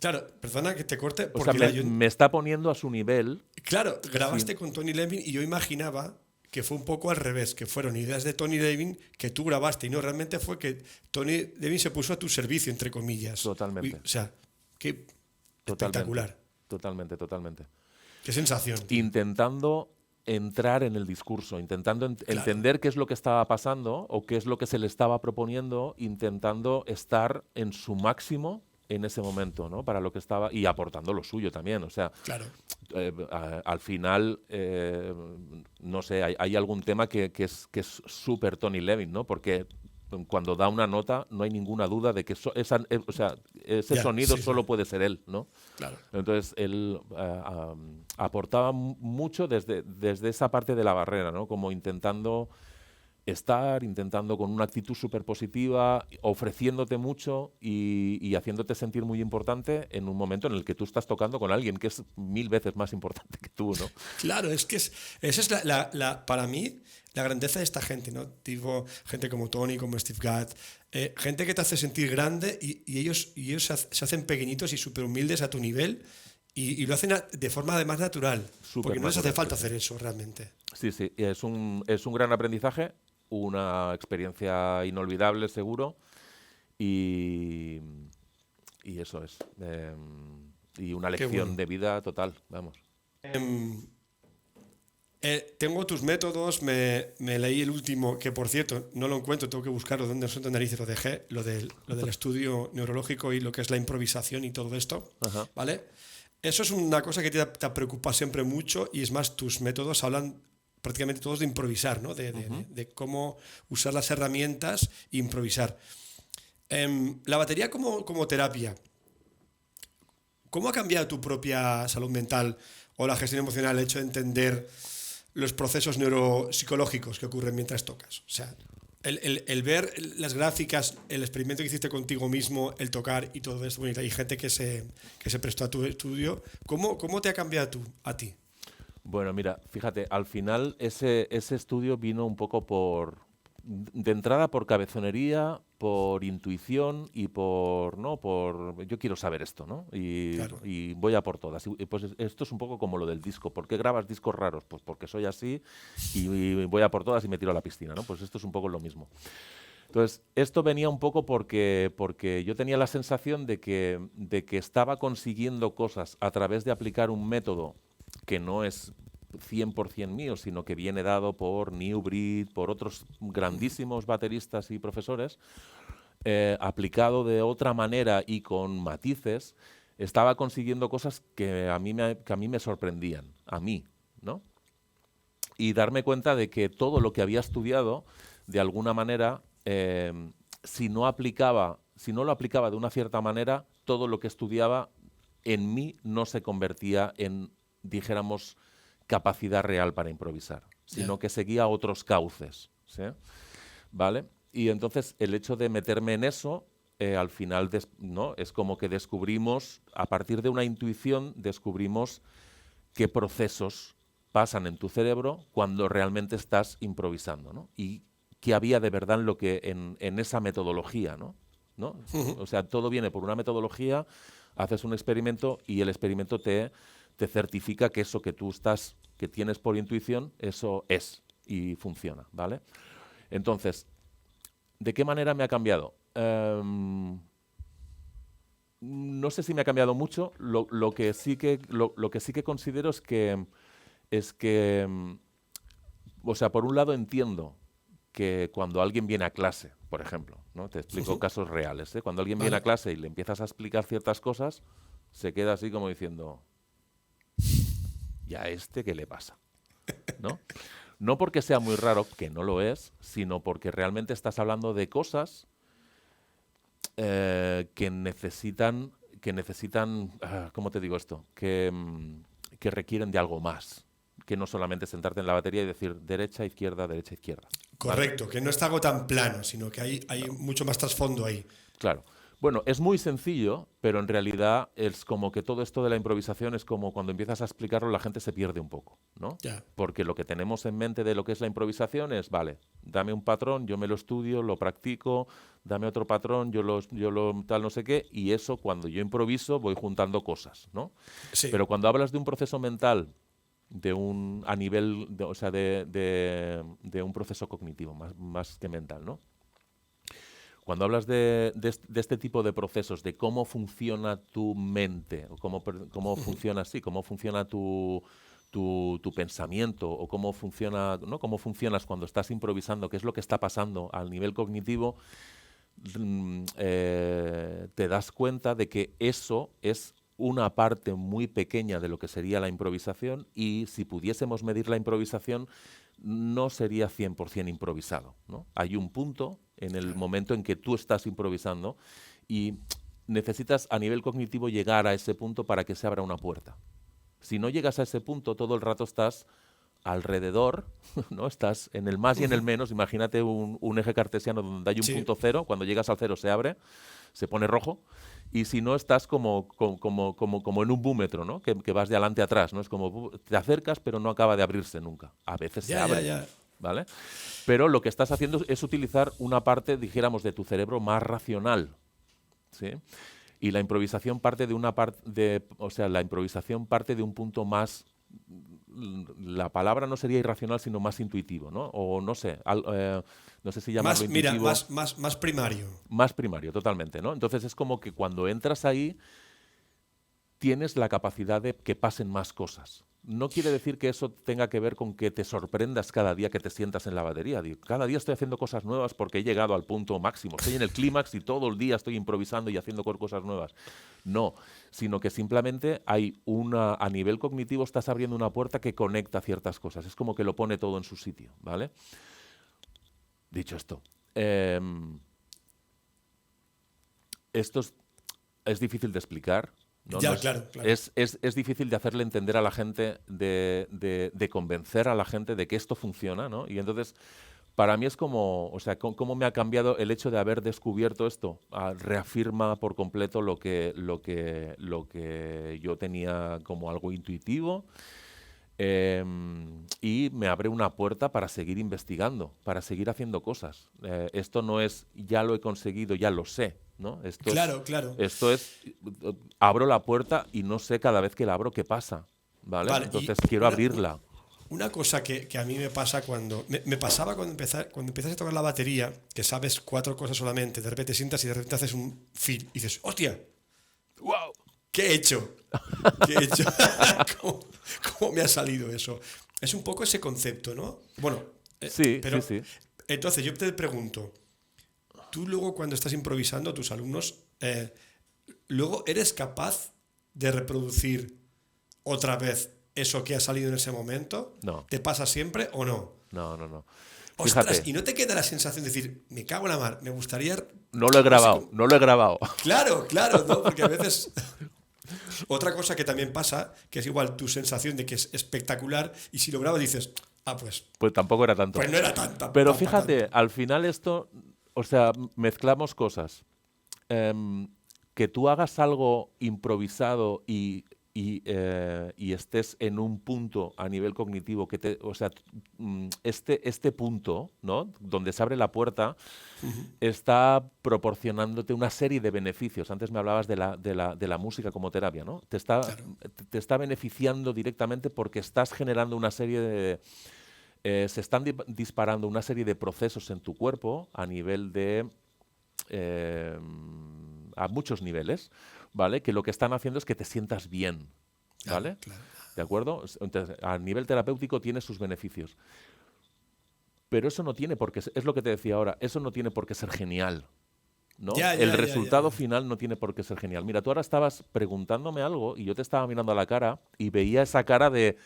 claro, perdona que te corte, o sea, porque claro, yo, me está poniendo a su nivel. claro, Sin, grabaste con Tony Levin y yo imaginaba que fue un poco al revés, que fueron ideas de Tony Levin que tú grabaste y no, realmente fue que Tony Levin se puso a tu servicio, entre comillas. totalmente, O sea, qué totalmente, espectacular. totalmente. Qué sensación, tío. Intentando entrar en el discurso, intentando Claro, entender qué es lo que estaba pasando o qué es lo que se le estaba proponiendo, intentando estar en su máximo en ese momento, ¿no? Para lo que estaba y aportando lo suyo también. O sea, claro. al final, no sé, hay algún tema que es súper Tony Levin, ¿no? Porque cuando da una nota no hay ninguna duda de que o sea, ese Ya, sonido sí, sí. solo puede ser él, ¿no? Claro. Entonces él aportaba mucho desde esa parte de la barrera, ¿no? Como intentando con una actitud súper positiva, ofreciéndote mucho y haciéndote sentir muy importante en un momento en el que tú estás tocando con alguien que es 1000 veces más importante que tú, ¿no? Claro, es que esa es para mí la grandeza de esta gente, ¿no? Tipo, gente como Tony, como Steve Gadd, gente que te hace sentir grande y ellos se hacen pequeñitos y súper humildes a tu nivel y lo hacen de forma además natural, porque Súper no les hace natural, sí, falta sí. hacer eso realmente. Sí, sí, es un gran aprendizaje, una experiencia inolvidable seguro y, y eso es. Y una Qué lección bueno. de vida total, vamos. Em, tengo tus métodos, me leí el último, que por cierto, no lo encuentro, tengo que buscarlo, dónde narices lo dejé, lo del estudio neurológico y lo que es la improvisación y todo esto, Ajá. ¿vale? Eso es una cosa que te preocupa siempre mucho y es más, tus métodos hablan prácticamente todos de improvisar, ¿no? Ujú. De cómo usar las herramientas e improvisar. La batería como terapia, ¿cómo ha cambiado tu propia salud mental o la gestión emocional el hecho de entender los procesos neuropsicológicos que ocurren mientras tocas? O sea, el ver las gráficas, el experimento que hiciste contigo mismo, el tocar y todo esto, bueno, y hay gente que se prestó a tu estudio, ¿cómo te ha cambiado a ti? Bueno, mira, fíjate, al final ese estudio vino un poco de entrada por cabezonería, por intuición y ¿no? Yo quiero saber esto, ¿no? Claro, Y voy a por todas. Y pues esto es un poco como lo del disco. ¿Por qué grabas discos raros? Pues porque soy así y voy a por todas y me tiro a la piscina, ¿no? Pues esto es un poco lo mismo. Entonces, esto venía un poco porque yo tenía la sensación de que estaba consiguiendo cosas a través de aplicar un método que no es 100% mío, sino que viene dado por New Breed, por otros grandísimos bateristas y profesores, aplicado de otra manera y con matices, estaba consiguiendo cosas que a mí me sorprendían, a mí, ¿no? Y darme cuenta de que todo lo que había estudiado, de alguna manera, si no aplicaba, si no lo aplicaba de una cierta manera, todo lo que estudiaba en mí no se convertía en, dijéramos, capacidad real para improvisar, Ya. sino que seguía otros cauces, ¿sí? ¿Vale? Y entonces el hecho de meterme en eso, al final, ¿no? Es como que descubrimos, a partir de una intuición, descubrimos qué procesos pasan en tu cerebro cuando realmente estás improvisando, ¿no? Y qué había de verdad en, en esa metodología, ¿no? ¿No? O sea, todo viene por una metodología, haces un experimento y el experimento te certifica que eso que tú que tienes por intuición, eso es y funciona, ¿vale? Entonces, ¿de qué manera me ha cambiado? No sé si me ha cambiado mucho. Lo que sí que considero es que, o sea, por un lado entiendo que cuando alguien viene a clase, por ejemplo, ¿no? Te explico casos reales, ¿eh? Cuando alguien viene a Vale. clase y le empiezas a explicar ciertas cosas, se queda así como diciendo, ¿y a este qué le pasa? ¿No? No porque sea muy raro, que no lo es, sino porque realmente estás hablando de cosas que necesitan, ¿cómo te digo esto? Que requieren de algo más, que no solamente sentarte en la batería y decir derecha, izquierda, ¿vale? Correcto, que no está algo tan plano, sino que hay No. mucho más trasfondo ahí. Claro. Bueno, es muy sencillo, pero en realidad es como que todo esto de la improvisación es como cuando empiezas a explicarlo la gente se pierde un poco, ¿no? Ya. Porque lo que tenemos en mente de lo que es la improvisación es, vale, dame un patrón, yo me lo estudio, lo practico, dame otro patrón, yo lo tal no sé qué, y eso cuando yo improviso voy juntando cosas, ¿no? Sí. Pero cuando hablas de un proceso mental, a nivel, o sea, de un proceso cognitivo, más que mental, ¿no? Cuando hablas de este tipo de procesos, de cómo funciona tu mente, o cómo funciona así, cómo funciona tu pensamiento, o cómo funciona, ¿no? Cómo funcionas cuando estás improvisando, qué es lo que está pasando al nivel cognitivo, te das cuenta de que eso es una parte muy pequeña de lo que sería la improvisación y si pudiésemos medir la improvisación no sería 100% improvisado, ¿no? Hay un punto en el Claro. momento en que tú estás improvisando y necesitas a nivel cognitivo llegar a ese punto para que se abra una puerta. Si no llegas a ese punto, todo el rato estás alrededor, ¿no? Estás en el más y en el menos. Imagínate un eje cartesiano donde hay un Sí. punto cero, cuando llegas al cero se abre, se pone rojo, y si no estás como en un búmetro, ¿no? Que vas de adelante a atrás, ¿no? Es como te acercas pero no acaba de abrirse nunca. A veces se Ya, ya, abre, ya. ¿vale? Pero lo que estás haciendo es utilizar una parte, dijéramos, de tu cerebro más racional, ¿sí? Y la improvisación parte de una parte o sea, la improvisación parte de un punto más, la palabra no sería irracional, sino más intuitivo, ¿no? O no sé, no sé si llamarlo Más, mira, intuitivo, más primario. más primario, totalmente, ¿no? Entonces es como que cuando entras ahí tienes la capacidad de que pasen más cosas. No quiere decir que eso tenga que ver con que te sorprendas cada día que te sientas en la batería. Digo, cada día estoy haciendo cosas nuevas porque he llegado al punto máximo. Estoy en el clímax y todo el día estoy improvisando y haciendo cosas nuevas. No, sino que simplemente a nivel cognitivo estás abriendo una puerta que conecta ciertas cosas. Es como que lo pone todo en su sitio, ¿vale? Dicho esto, esto es difícil de explicar, ¿no? Ya, claro, claro. Es difícil de hacerle entender a la gente, de convencer a la gente de que esto funciona, ¿no? Y entonces, para mí es como, o sea, cómo me ha cambiado el hecho de haber descubierto esto. Reafirma por completo lo que yo tenía como algo intuitivo. Y me abre una puerta para seguir investigando, para seguir haciendo cosas. Esto no es, ya lo he conseguido, ya lo sé, ¿no? Claro, claro. Abro la puerta y no sé cada vez que la abro qué pasa, ¿vale? Vale, y Entonces quiero abrirla. una cosa que a mí me pasa cuando. Me pasaba cuando empiezas a tocar la batería, que sabes cuatro cosas solamente, de repente sientas y de repente haces un fill y dices, ¡hostia! ¡Wow! ¿Qué he hecho? ¿Qué he hecho? ¿Cómo, cómo me ha salido eso? Es un poco ese concepto, ¿no? Bueno, Sí, sí, pero sí. entonces yo te pregunto, tú luego cuando estás improvisando a tus alumnos, luego eres capaz de reproducir otra vez eso que ha salido en ese momento? No. ¿Te pasa siempre o no? No. Ostras, Fíjate, ¿y no te queda la sensación de decir, me cago en la mar, me gustaría... no lo he no sé grabado, cómo- no lo he grabado. Claro, claro, ¿no? Porque a veces... Otra cosa que también pasa, que es igual tu sensación de que es espectacular, y si lo grabas dices, Pues tampoco era tanto. pues no era tanta. Pero fíjate, al final esto, o sea, mezclamos cosas. Que tú hagas algo improvisado y estés en un punto a nivel cognitivo o sea, este punto, ¿no? Donde se abre la puerta, está proporcionándote una serie de beneficios. Antes me hablabas de la música como terapia, ¿no? Claro, Te está beneficiando directamente porque estás generando una serie de se están disparando una serie de procesos en tu cuerpo a nivel de eh, a muchos niveles, ¿vale? Que lo que están haciendo es que te sientas bien, claro, ¿vale? claro. ¿De acuerdo? Entonces, a nivel terapéutico tiene sus beneficios. Pero eso no tiene por qué, es lo que te decía ahora, eso no tiene por qué ser genial, ¿no? Ya, El ya, ya, ya. resultado final no tiene por qué ser genial. Mira, tú ahora estabas preguntándome algo y yo te estaba mirando a la cara y veía esa cara de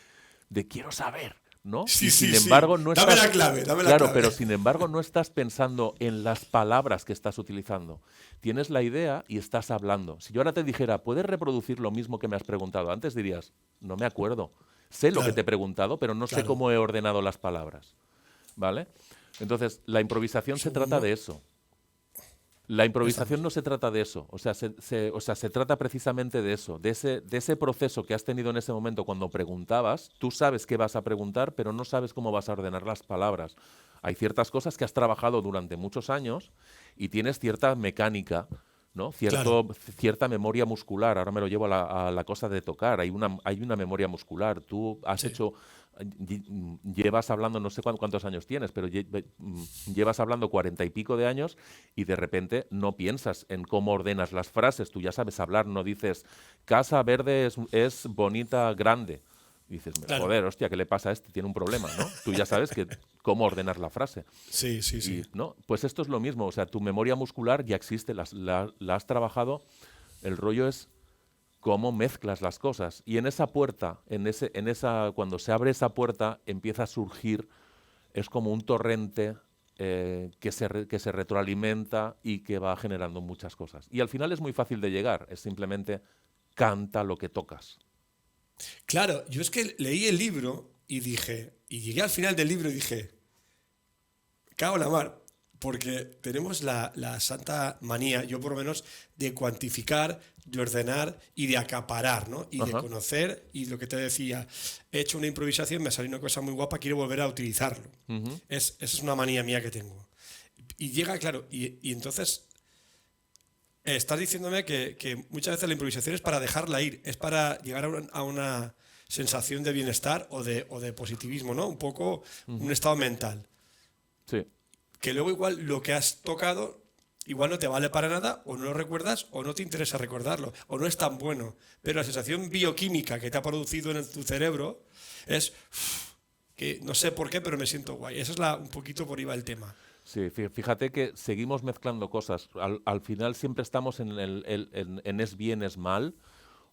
quiero saber, ¿no? Sí, Y sí, sin sí. embargo no Dame estás... la clave, dame la Claro, clave. pero sin embargo no estás pensando en las palabras que estás utilizando. Tienes la idea y estás hablando. Si yo ahora te dijera, ¿puedes reproducir lo mismo que me has preguntado? Antes dirías, no me acuerdo. Sé lo que te he Claro, preguntado, pero no sé claro. cómo he ordenado las palabras. ¿Vale? Entonces, la improvisación se trata Segundo, de eso. La improvisación empezamos. no se trata de eso, se trata precisamente de eso, de ese proceso que has tenido en ese momento cuando preguntabas. Tú sabes qué vas a preguntar, pero no sabes cómo vas a ordenar las palabras. Hay ciertas cosas que has trabajado durante muchos años y tienes cierta mecánica, ¿no? Claro, Cierta memoria muscular. Ahora me lo llevo a la cosa de tocar. Hay una memoria muscular. Tú has sí. hecho, llevas hablando, no sé cuántos años tienes, pero llevas hablando 40 y pico de años y de repente no piensas en cómo ordenas las frases. Tú ya sabes hablar, no dices, casa verde es bonita, grande. Y dices, Claro. joder, hostia, ¿qué le pasa a este? Tiene un problema, ¿no? Tú ya sabes cómo ordenar la frase. Sí, sí, Y, sí. ¿no? Pues esto es lo mismo, o sea, tu memoria muscular ya existe, la has trabajado, el rollo es cómo mezclas las cosas. Y en esa puerta, cuando se abre esa puerta, empieza a surgir, es como un torrente que se retroalimenta y que va generando muchas cosas. Y al final es muy fácil de llegar, es simplemente canta lo que tocas. Claro, yo es que leí el libro y dije, y llegué al final del libro y dije, cago en la mar, porque tenemos la santa manía, yo por lo menos, de cuantificar, de ordenar y de acaparar, ¿no? Y de Ajá. conocer, y lo que te decía, he hecho una improvisación, me salió una cosa muy guapa, quiero volver a utilizarlo. Ujú. Esa es una manía mía que tengo. Y llega, claro, y entonces estás diciéndome que muchas veces la improvisación es para dejarla ir, es para llegar a una sensación de bienestar o de positivismo, ¿no? Un poco un Ujú. estado mental. Sí, Que luego igual lo que has tocado igual no te vale para nada, o no lo recuerdas, o no te interesa recordarlo, o no es tan bueno. Pero la sensación bioquímica que te ha producido en tu cerebro es que no sé por qué, pero me siento guay. Esa es un poquito por ahí va el tema. sí, fíjate que seguimos mezclando cosas. Al final siempre estamos en es bien, es mal,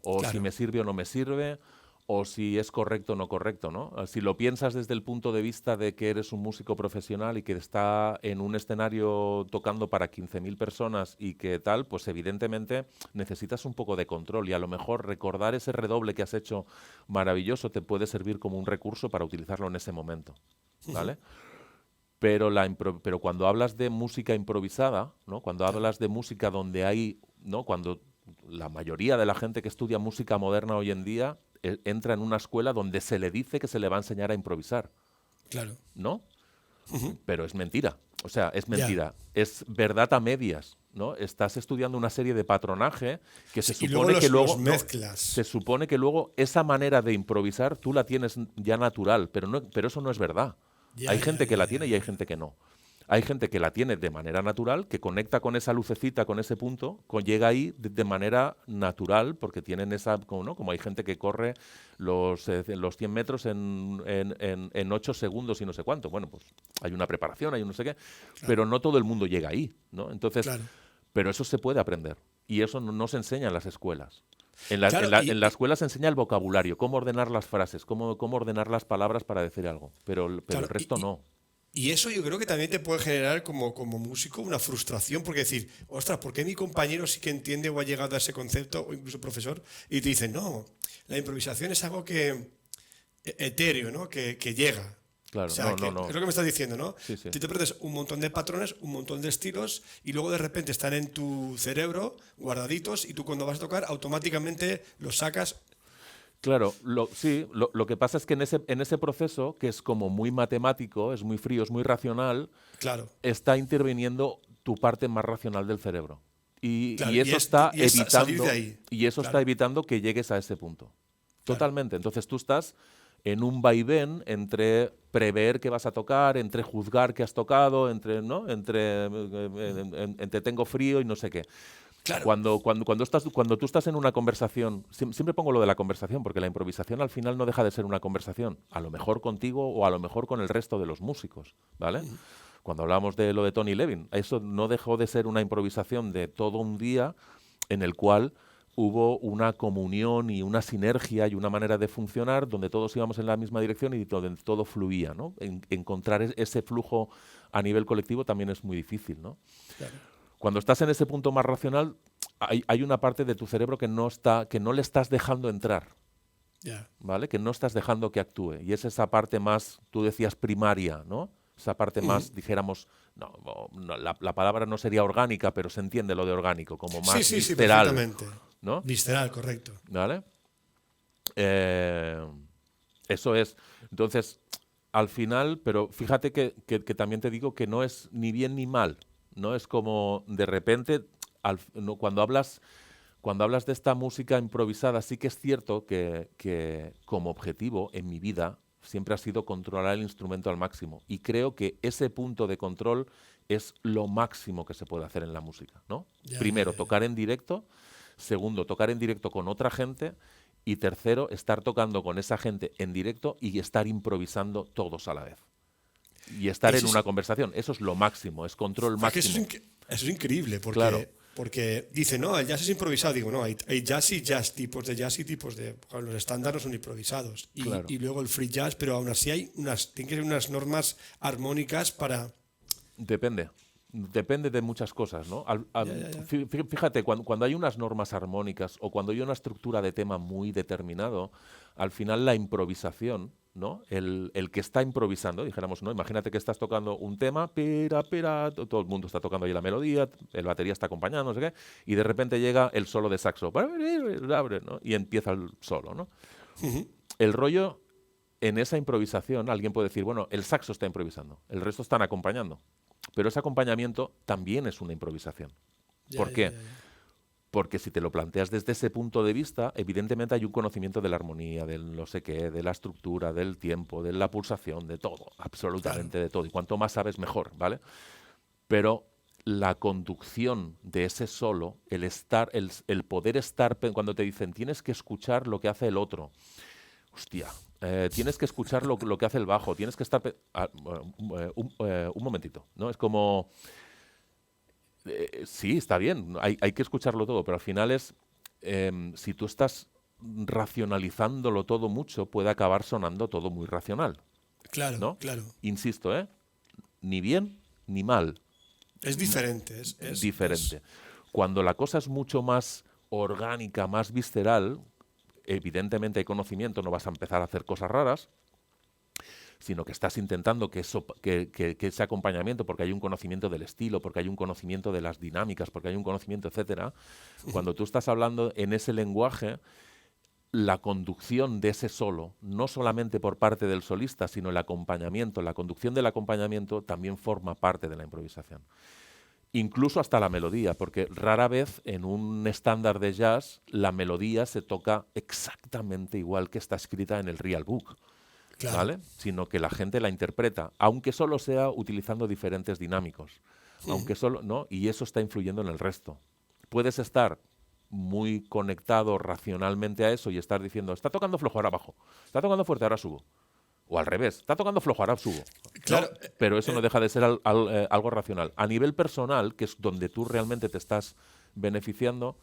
o si Claro, me sirve o no me sirve, o si es correcto o no correcto, ¿no? Si lo piensas desde el punto de vista de que eres un músico profesional y que está en un escenario tocando para 15.000 personas y que tal, pues evidentemente necesitas un poco de control y a lo mejor recordar ese redoble que has hecho maravilloso te puede servir como un recurso para utilizarlo en ese momento, ¿vale? Pero cuando hablas de música improvisada, ¿no? Cuando claro, hablas de música donde hay, ¿no? Cuando la mayoría de la gente que estudia música moderna hoy en día entra en una escuela donde se le dice que se le va a enseñar a improvisar, claro. ¿no? Pero es mentira. O sea, es Ya. mentira. Es verdad a medias, ¿no? Estás estudiando una serie de patronaje que se Sí, y luego supone que los luego, no, se mezclas. supone que luego esa manera de improvisar tú la tienes ya natural, pero eso no es verdad. Ya, Hay ya, gente que ya, la ya, tiene y hay ya. gente que no. Hay gente que la tiene de manera natural, que conecta con esa lucecita, con ese punto, llega ahí de manera natural, porque tienen esa, ¿no? Como hay gente que corre los 100 metros en 8 segundos y no sé cuánto. Bueno, pues hay una preparación, hay un no sé qué, Claro, pero no todo el mundo llega ahí, ¿no? Entonces, claro. pero eso se puede aprender y eso no se enseña en las escuelas. Claro, En la escuela se enseña el vocabulario, cómo ordenar las frases, cómo ordenar las palabras para decir algo, pero el claro, resto no. y eso yo creo que también te puede generar como músico una frustración, porque decir, ostras, ¿por qué mi compañero sí que entiende o ha llegado a ese concepto, o incluso profesor, y te dicen, no, la improvisación es algo que etéreo, ¿no? Que llega. O Claro, sea, que no. es lo que me estás diciendo, ¿no? Sí, sí. Tú te aprendes un montón de patrones, un montón de estilos, y luego de repente están en tu cerebro guardaditos, y tú cuando vas a tocar automáticamente los sacas. Claro, sí, lo que pasa es que en ese proceso, que es como muy matemático, es muy frío, es muy racional, Claro, está interviniendo tu parte más racional del cerebro. claro, Y eso está y es salir de evitando, ahí. y eso está Claro, evitando que llegues a ese punto. claro. Totalmente. Entonces tú estás en un vaivén entre prever qué vas a tocar, entre juzgar qué has tocado, entre tengo frío y no sé qué. Claro. Cuando tú estás en una conversación, siempre pongo lo de la conversación, porque la improvisación al final no deja de ser una conversación, a lo mejor contigo o a lo mejor con el resto de los músicos, ¿vale? Cuando hablamos de lo de Tony Levin, eso no dejó de ser una improvisación de todo un día en el cual hubo una comunión y una sinergia y una manera de funcionar donde todos íbamos en la misma dirección y donde todo fluía, ¿no? Encontrar ese flujo a nivel colectivo también es muy difícil, ¿no? Claro. Cuando estás en ese punto más racional, hay una parte de tu cerebro que no le estás dejando entrar, Ya. ¿vale? Que no estás dejando que actúe. Y es esa parte más, tú decías primaria, ¿no? Esa parte más, dijéramos, la palabra no sería orgánica, pero se entiende lo de orgánico, como Sí, más sí, sí, visceral, perfectamente. ¿no? Visceral, correcto. ¿Vale? Eh, Eso es. Entonces, al final, pero fíjate que también te digo que no es ni bien ni mal. No es como de repente, cuando hablas de esta música improvisada, sí que es cierto que como objetivo en mi vida siempre ha sido controlar el instrumento al máximo. Y creo que ese punto de control es lo máximo que se puede hacer en la música, ¿no? Ya, ya, Primero, ya, ya. tocar en directo. Segundo, tocar en directo con otra gente. Y tercero, estar tocando con esa gente en directo y estar improvisando todos a la vez. Y estar en Eso una es, conversación. Eso es lo máximo, es control es que máximo. eso es increíble, Claro, porque dice, no, el jazz es improvisado. Digo, no, hay jazz y jazz, tipos de jazz y tipos de. Bueno, los estándares son improvisados. claro. Y luego el free jazz, pero aún así tienen que ser unas normas armónicas para. Depende. Depende de muchas cosas, ¿no? Ya, ya, ya. Fíjate, cuando hay unas normas armónicas o cuando hay una estructura de tema muy determinado, al final la improvisación, ¿no? El que está improvisando, dijéramos, ¿no? Imagínate que estás tocando un tema, todo el mundo está tocando ahí la melodía, el batería está acompañando, no sé qué, y de repente llega el solo de saxo, ¿no? Y empieza el solo, ¿no? Ujú. El rollo en esa improvisación, alguien puede decir, bueno, el saxo está improvisando, el resto están acompañando. Pero ese acompañamiento también es una improvisación. Ya, ¿Por ya, qué? ya, ya. Porque si te lo planteas desde ese punto de vista, evidentemente hay un conocimiento de la armonía, del no sé qué, de la estructura, del tiempo, de la pulsación, de todo, Claro. absolutamente de todo. Y cuanto más sabes, mejor, ¿vale? Pero la conducción de ese solo, el poder estar, cuando te dicen tienes que escuchar lo que hace el otro, hostia, tienes que escuchar lo que hace el bajo, tienes que estar... un momentito, ¿no? Es como... sí, está bien, hay que escucharlo todo, pero al final si tú estás racionalizándolo todo mucho, puede acabar sonando todo muy racional, Claro, ¿no? claro. Insisto, ¿eh? Ni bien ni mal, Es diferente, diferente. Cuando la cosa es mucho más orgánica, más visceral, evidentemente hay conocimiento, no vas a empezar a hacer cosas raras, sino que estás intentando que ese acompañamiento, porque hay un conocimiento del estilo, porque hay un conocimiento de las dinámicas, porque hay un conocimiento, etcétera. Cuando tú estás hablando en ese lenguaje, la conducción de ese solo, no solamente por parte del solista, sino el acompañamiento, la conducción del acompañamiento también forma parte de la improvisación. Incluso hasta la melodía, porque rara vez en un estándar de jazz la melodía se toca exactamente igual que está escrita en el real book. Claro. ¿Vale? Sino que la gente la interpreta, aunque solo sea utilizando diferentes dinámicos, aunque solo, ¿no? Y eso está influyendo en el resto. Puedes estar muy conectado racionalmente a eso y estar diciendo, está tocando flojo, ahora bajo, está tocando fuerte, ahora subo. O al revés, está tocando flojo, ahora subo. ¿No? Claro, Pero eso no deja de ser algo racional. A nivel personal, que es donde tú realmente te estás beneficiando,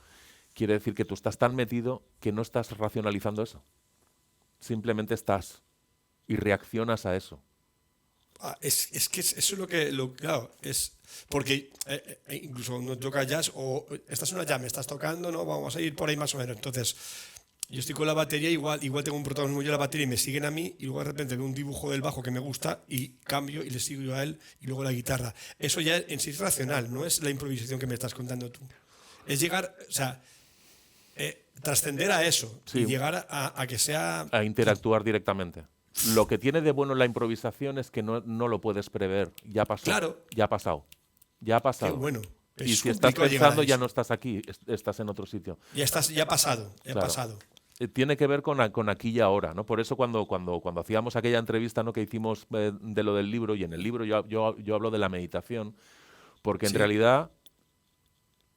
quiere decir que tú estás tan metido que no estás racionalizando eso. Simplemente estás y reaccionas a eso. Es que eso es claro, es porque incluso no toca jazz o esta es una jam, me estás tocando, no, vamos a ir por ahí más o menos. Entonces, yo estoy con la batería, igual tengo un protagonismo yo en la batería y me siguen a mí, y luego de repente veo un dibujo del bajo que me gusta y cambio y le sigo yo a él, y luego la guitarra. Eso ya en sí es racional, no es la improvisación que me estás contando tú. Es llegar, o sea, trascender a eso, Sí. y llegar a que sea... A interactuar directamente. Lo que tiene de bueno la improvisación es que no lo puedes prever. Ya pasó. Claro. Ya ha pasado. Ya ha pasado. Qué bueno. Y Es si estás complicado llegar a pensando, ya eso. no estás aquí, estás en otro sitio. Ya ha pasado, Claro. pasado. Tiene que ver con aquí y ahora, ¿no? Por eso cuando hacíamos aquella entrevista, ¿no?, que hicimos de lo del libro, y en el libro yo hablo de la meditación, porque en Sí. realidad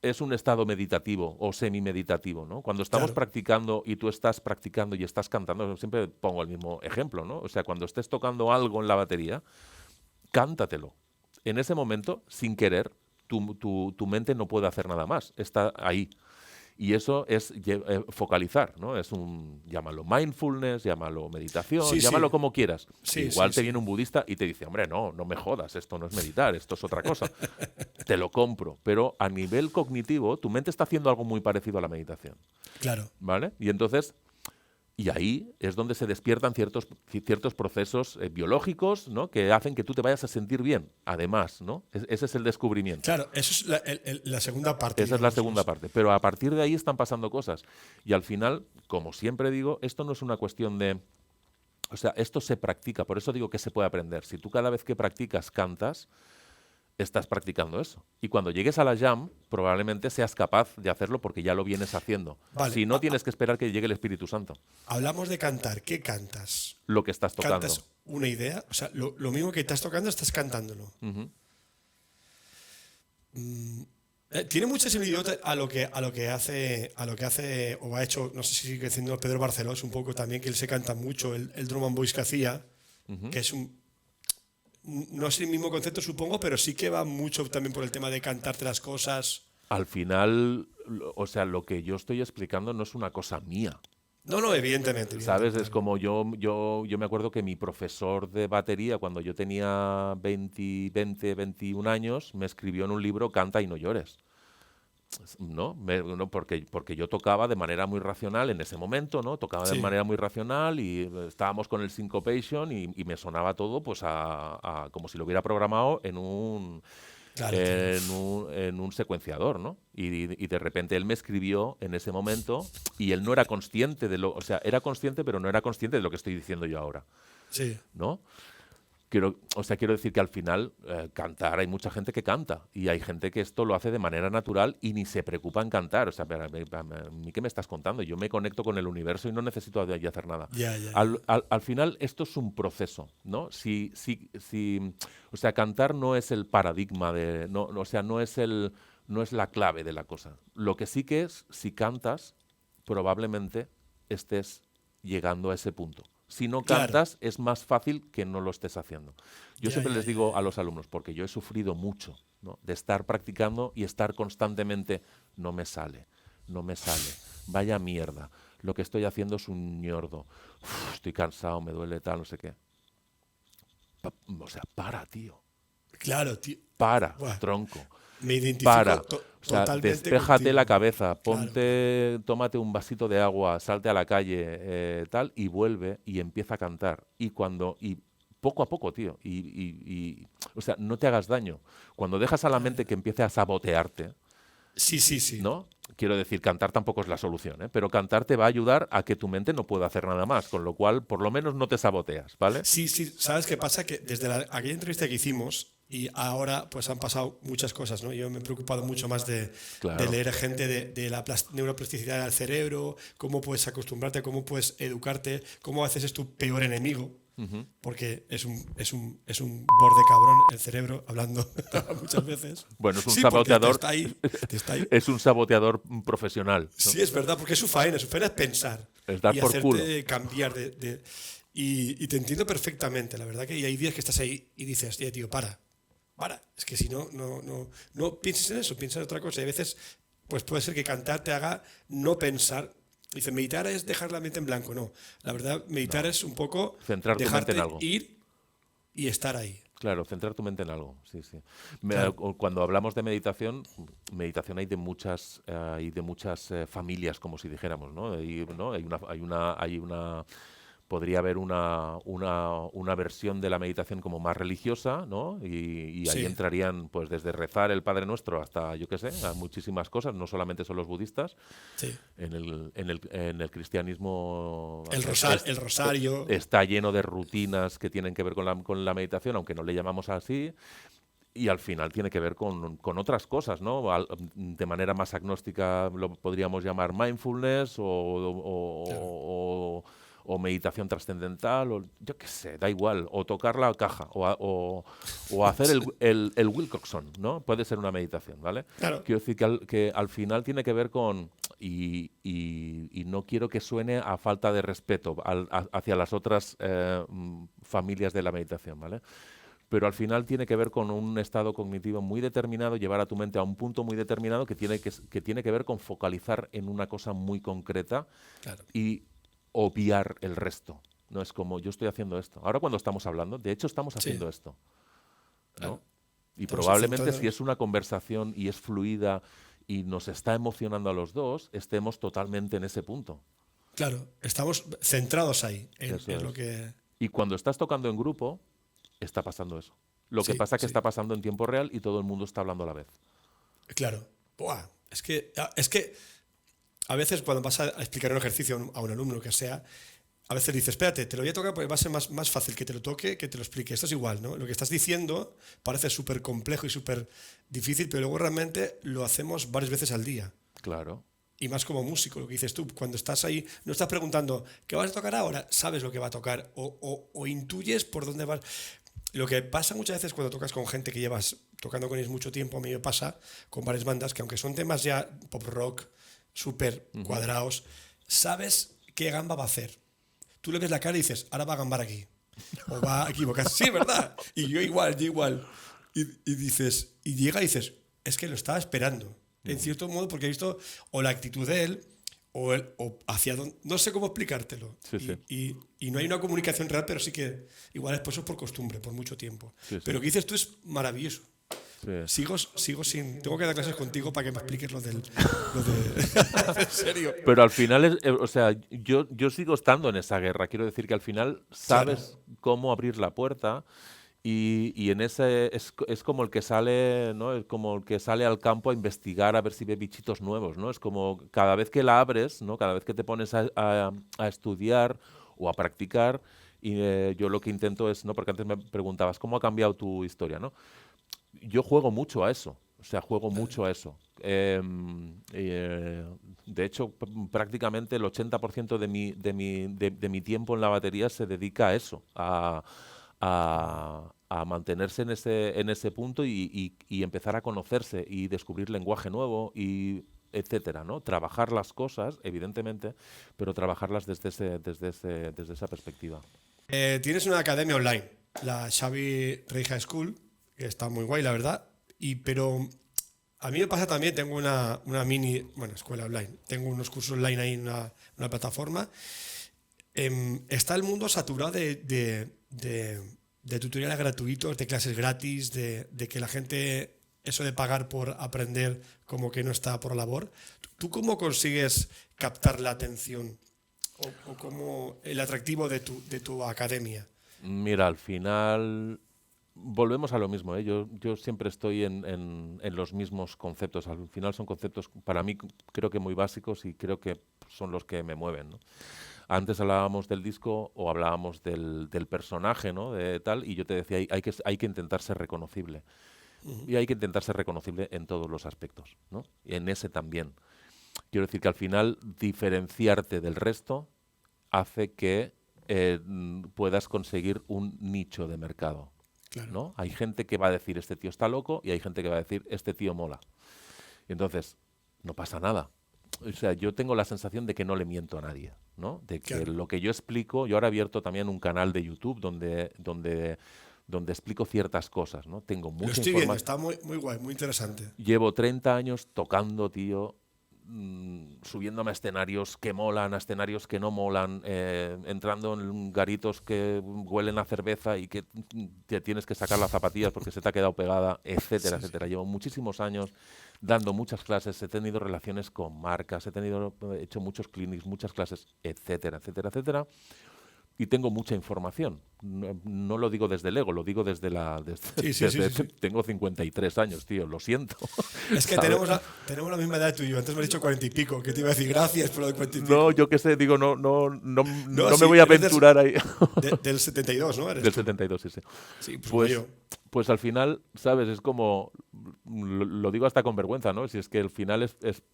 es un estado meditativo o semimeditativo, ¿no? Cuando estamos Claro. practicando y tú estás practicando y estás cantando, siempre pongo el mismo ejemplo, ¿no? O sea, cuando estés tocando algo en la batería, cántatelo. En ese momento, sin querer, tu mente no puede hacer nada más, está ahí. Y eso es focalizar, ¿no? Llámalo mindfulness, llámalo meditación, Sí, llámalo sí. como quieras. Sí, Igual sí, te sí. viene un budista y te dice, hombre, no me jodas, esto no es meditar, esto es otra cosa. Te lo compro. Pero a nivel cognitivo, tu mente está haciendo algo muy parecido a la meditación, Claro. ¿vale? Y entonces, y ahí es donde se despiertan ciertos procesos biológicos, ¿no?, que hacen que tú te vayas a sentir bien. Además, ¿no? Ese es el descubrimiento. Claro, eso es la segunda parte. Esa es la digamos, segunda ¿no? parte. Pero a partir de ahí están pasando cosas. Y al final, como siempre digo, esto no es una cuestión de... O sea, esto se practica. Por eso digo que se puede aprender. Si tú cada vez que practicas cantas, estás practicando eso. Y cuando llegues a la jam, probablemente seas capaz de hacerlo porque ya lo vienes haciendo. Vale. Si no, tienes que esperar que llegue el Espíritu Santo. Hablamos de cantar. ¿Qué cantas? Lo que estás tocando. ¿Cantas una idea? O sea, lo mismo que estás tocando, estás cantándolo. Ujú. Tiene mucha similitud a lo que hace o ha hecho, no sé si sigue haciendo Pedro Barceló, un poco también, que él se canta mucho, el drum and bass que hacía, que es no es el mismo concepto, supongo, pero sí que va mucho también por el tema de cantarte las cosas. Al final, o sea, lo que yo estoy explicando no es una cosa mía. No, evidentemente. ¿Sabes? claro. Es como yo me acuerdo que mi profesor de batería, cuando yo tenía 21 años, me escribió en un libro, canta y no llores. ¿No? Porque yo tocaba de manera muy racional en ese momento, ¿no? Tocaba de Sí. manera muy racional y estábamos con el syncopation y me sonaba todo pues como si lo hubiera programado en un Claro, en un secuenciador, ¿no? Y de repente él me escribió en ese momento y él no era consciente o sea, era consciente, pero no era consciente de lo que estoy diciendo yo ahora, Sí. ¿no? Quiero decir que al final cantar, hay mucha gente que canta y hay gente que esto lo hace de manera natural y ni se preocupa en cantar. O sea, a mí, ¿qué me estás contando? Yo me conecto con el universo y no necesito de allí hacer nada. Ya. Al final esto es un proceso, ¿no? O sea, cantar no es el paradigma o sea, no es la clave de la cosa. Lo que sí que es, si cantas, probablemente estés llegando a ese punto. Si no Claro. cantas, es más fácil que no lo estés haciendo. Yo siempre les digo ya. a los alumnos, porque yo he sufrido mucho, ¿no?, de estar practicando y estar constantemente, no me sale, vaya mierda, lo que estoy haciendo es un ñordo, estoy cansado, me duele tal, no sé qué. O sea, para, tío. Claro, tío. Para, Buah. tronco. Me identifico Para. O sea, totalmente despéjate contigo. la cabeza, Claro. tómate un vasito de agua, salte a la calle, tal, y vuelve y empieza a cantar. Y poco a poco, tío. O sea, no te hagas daño. Cuando dejas a la mente que empiece a sabotearte, Sí. ¿no? Quiero decir, cantar tampoco es la solución, ¿eh? Pero cantar te va a ayudar a que tu mente no pueda hacer nada más, con lo cual, por lo menos, no te saboteas, ¿vale? Sí. ¿Sabes qué pasa? Que desde aquella entrevista que hicimos y ahora pues han pasado muchas cosas, ¿no? Yo me he preocupado mucho más de Claro. leer gente de la neuroplasticidad del cerebro, cómo puedes acostumbrarte, cómo puedes educarte, cómo a veces es tu peor enemigo, porque es un borde cabrón el cerebro, hablando muchas veces. Bueno, es un Sí, porque saboteador. te está ahí. Es un saboteador profesional, ¿no? Sí, es verdad, porque es su faena es pensar Es dar y por hacerte culo. cambiar y te entiendo perfectamente, la verdad que hay días que estás ahí y dices, tío, para, es que si no pienses en eso, piensa en otra cosa. Y a veces pues puede ser que cantar te haga no pensar. Dice, meditar es dejar la mente en blanco. No, la verdad, meditar es un poco Centrar tu mente en dejarte algo. ir y estar ahí. Claro, centrar tu mente en algo, sí, sí. Claro, Cuando hablamos de meditación, meditación hay de muchas familias, como si dijéramos, ¿no? ¿no? Hay una, podría haber una versión de la meditación como más religiosa, ¿no? Y ahí sí, entrarían, pues, desde rezar el Padre Nuestro hasta, yo qué sé, a muchísimas cosas, no solamente son los budistas. sí. En el cristianismo El rosario, está lleno de rutinas que tienen que ver con la meditación, aunque no le llamamos así, y al final tiene que ver con otras cosas, ¿no? De manera más agnóstica lo podríamos llamar mindfulness claro, o meditación trascendental, o yo qué sé, da igual, o tocar la caja, o hacer sí, el Wilcoxon, ¿no? Puede ser una meditación, ¿vale? claro, Quiero decir que al final tiene que ver con, y no quiero que suene a falta de respeto hacia las otras familias de la meditación, ¿vale? Pero al final tiene que ver con un estado cognitivo muy determinado, llevar a tu mente a un punto muy determinado que tiene que ver con focalizar en una cosa muy concreta claro, y obviar el resto. No es como yo estoy haciendo esto. Ahora cuando estamos hablando, de hecho estamos sí, haciendo esto, ¿no? claro. Y Estamos probablemente si centrando, es una conversación y es fluida y nos está emocionando a los dos, estemos totalmente en ese punto. claro, estamos centrados ahí, Eso en lo es. que... Y cuando estás tocando en grupo, está pasando eso. Lo que Sí, pasa es que sí, está pasando en tiempo real y todo el mundo está hablando a la vez. claro. Buah, es que a veces cuando vas a explicar un ejercicio a un alumno que sea, a veces dices, espérate, te lo voy a tocar porque va a ser más fácil que te lo toque que te lo explique. Esto es igual, ¿no? Lo que estás diciendo parece súper complejo y súper difícil, pero luego realmente lo hacemos varias veces al día. Claro. Y más como músico, lo que dices tú, cuando estás ahí, no estás preguntando, ¿qué vas a tocar ahora? Sabes lo que va a tocar o intuyes por dónde vas. Lo que pasa muchas veces cuando tocas con gente que llevas tocando con ellos mucho tiempo, a mí me pasa con varias bandas que aunque son temas ya pop rock, súper Ujú. cuadrados, sabes qué gamba va a hacer. Tú le ves la cara y dices, ahora va a gambar aquí. O va a equivocarse. Sí, ¿verdad? Y yo igual, yo igual. Y dices, y llega y dices, es que lo estaba esperando. En Ujú. cierto modo, porque he visto o la actitud de él, o hacia dónde. No sé cómo explicártelo. Sí, sí. Y no hay una comunicación real, pero sí que igual es por eso es por costumbre, por mucho tiempo. Sí, sí. Pero lo que dices tú es maravilloso. Sí. Sigo sin. Tengo que dar clases contigo para que me expliques lo del. Lo de. En serio. Pero al final, o sea, yo sigo estando en esa guerra. Quiero decir que al final Claro, sabes cómo abrir la puerta y en ese es como el que sale, ¿no? Es como el que sale al campo a investigar a ver si ve bichitos nuevos, ¿no? Es como cada vez que la abres, ¿no? Cada vez que te pones a estudiar o a practicar, y yo lo que intento es, ¿no? Porque antes me preguntabas, ¿cómo ha cambiado tu historia, ¿no? Yo juego mucho a eso, o sea, juego mucho a eso. De hecho, prácticamente el 80% de mi tiempo en la batería se dedica a eso, a mantenerse en ese punto y empezar a conocerse y descubrir lenguaje nuevo y etcétera, ¿no? Trabajar las cosas, evidentemente, pero trabajarlas desde esa perspectiva. tienes una academia online, la Xavi Rey High School, que está muy guay, la verdad. Pero a mí me pasa también, tengo una mini, bueno, escuela online. Tengo unos cursos online ahí en una plataforma. Está el mundo saturado de tutoriales gratuitos, de clases gratis, de que la gente, eso de pagar por aprender, como que no está por labor. ¿Tú cómo consigues captar la atención o como el atractivo de tu academia? Mira, al final volvemos a lo mismo, ¿eh? Yo siempre estoy en los mismos conceptos. Al final son conceptos para mí creo que muy básicos y creo que son los que me mueven, ¿no? Antes hablábamos del disco o hablábamos del personaje, ¿no? De tal, y yo te decía, hay que intentar ser reconocible. Ujú, Y hay que intentar ser reconocible en todos los aspectos, ¿no? Y en ese también. Quiero decir que al final diferenciarte del resto hace que puedas conseguir un nicho de mercado, claro, ¿no? Hay gente que va a decir este tío está loco y hay gente que va a decir este tío mola. Y entonces no pasa nada. O sea, yo tengo la sensación de que no le miento a nadie, ¿no? De que claro. lo que yo explico, yo ahora he abierto también un canal de YouTube donde donde explico ciertas cosas, ¿no? Tengo Lo mucha estoy viendo, información. está muy, muy guay, muy interesante. Llevo 30 años tocando, tío, subiéndome a escenarios que molan, a escenarios que no molan, entrando en garitos que huelen a cerveza y que te tienes que sacar las zapatillas porque se te ha quedado pegada, etcétera, Sí, sí. etcétera. Llevo muchísimos años dando muchas clases, he tenido relaciones con marcas, he hecho muchos clinics, muchas clases, etcétera, etcétera, etcétera. Y tengo mucha información. No lo digo desde el ego, lo digo desde Sí, sí, sí, sí, sí. tengo 53 años, tío, lo siento. Es que ¿Sabes? tenemos la misma edad tú y yo. Antes me has dicho 40 y pico, que te iba a decir gracias por lo de 40 y No, pico. yo qué sé, digo, No, no me sí, voy a eres aventurar ahí. del 72, ¿no? Eres Del tú. 72, sí, sí. Sí, pues como Pues, yo. pues al final, ¿sabes? Es como, lo digo hasta con vergüenza, ¿no? Si es que al final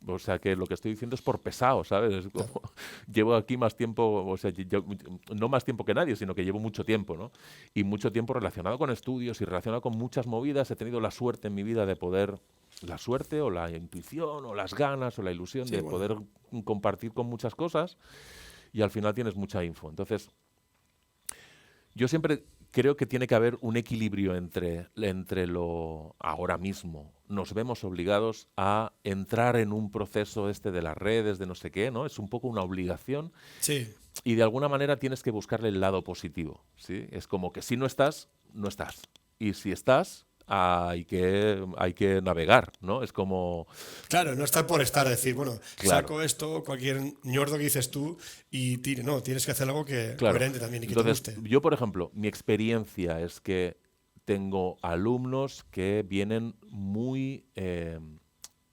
o sea, que lo que estoy diciendo es por pesado, ¿sabes? Es como, Claro. llevo aquí más tiempo, o sea, no más tiempo que nadie, sino que llevo mucho tiempo, ¿no? Y mucho tiempo relacionado con estudios y relacionado con muchas movidas. He tenido la suerte en mi vida de poder, la suerte o la intuición o las ganas o la ilusión Sí, de bueno. poder compartir con muchas cosas y al final tienes mucha info. Entonces, yo siempre creo que tiene que haber un equilibrio entre lo ahora mismo. Nos vemos obligados a entrar en un proceso este de las redes, de no sé qué, ¿no? Es un poco una obligación Sí, y de alguna manera tienes que buscarle el lado positivo, ¿sí? Es como que si no estás, no estás. Y si estás, hay que navegar, ¿no? Es como, claro, no estar por estar, decir, bueno, claro, saco esto, cualquier ñordo que dices tú, y tire. No, tienes que hacer algo que claro. coherente también y que te Entonces, guste. yo, por ejemplo, mi experiencia es que tengo alumnos que vienen muy,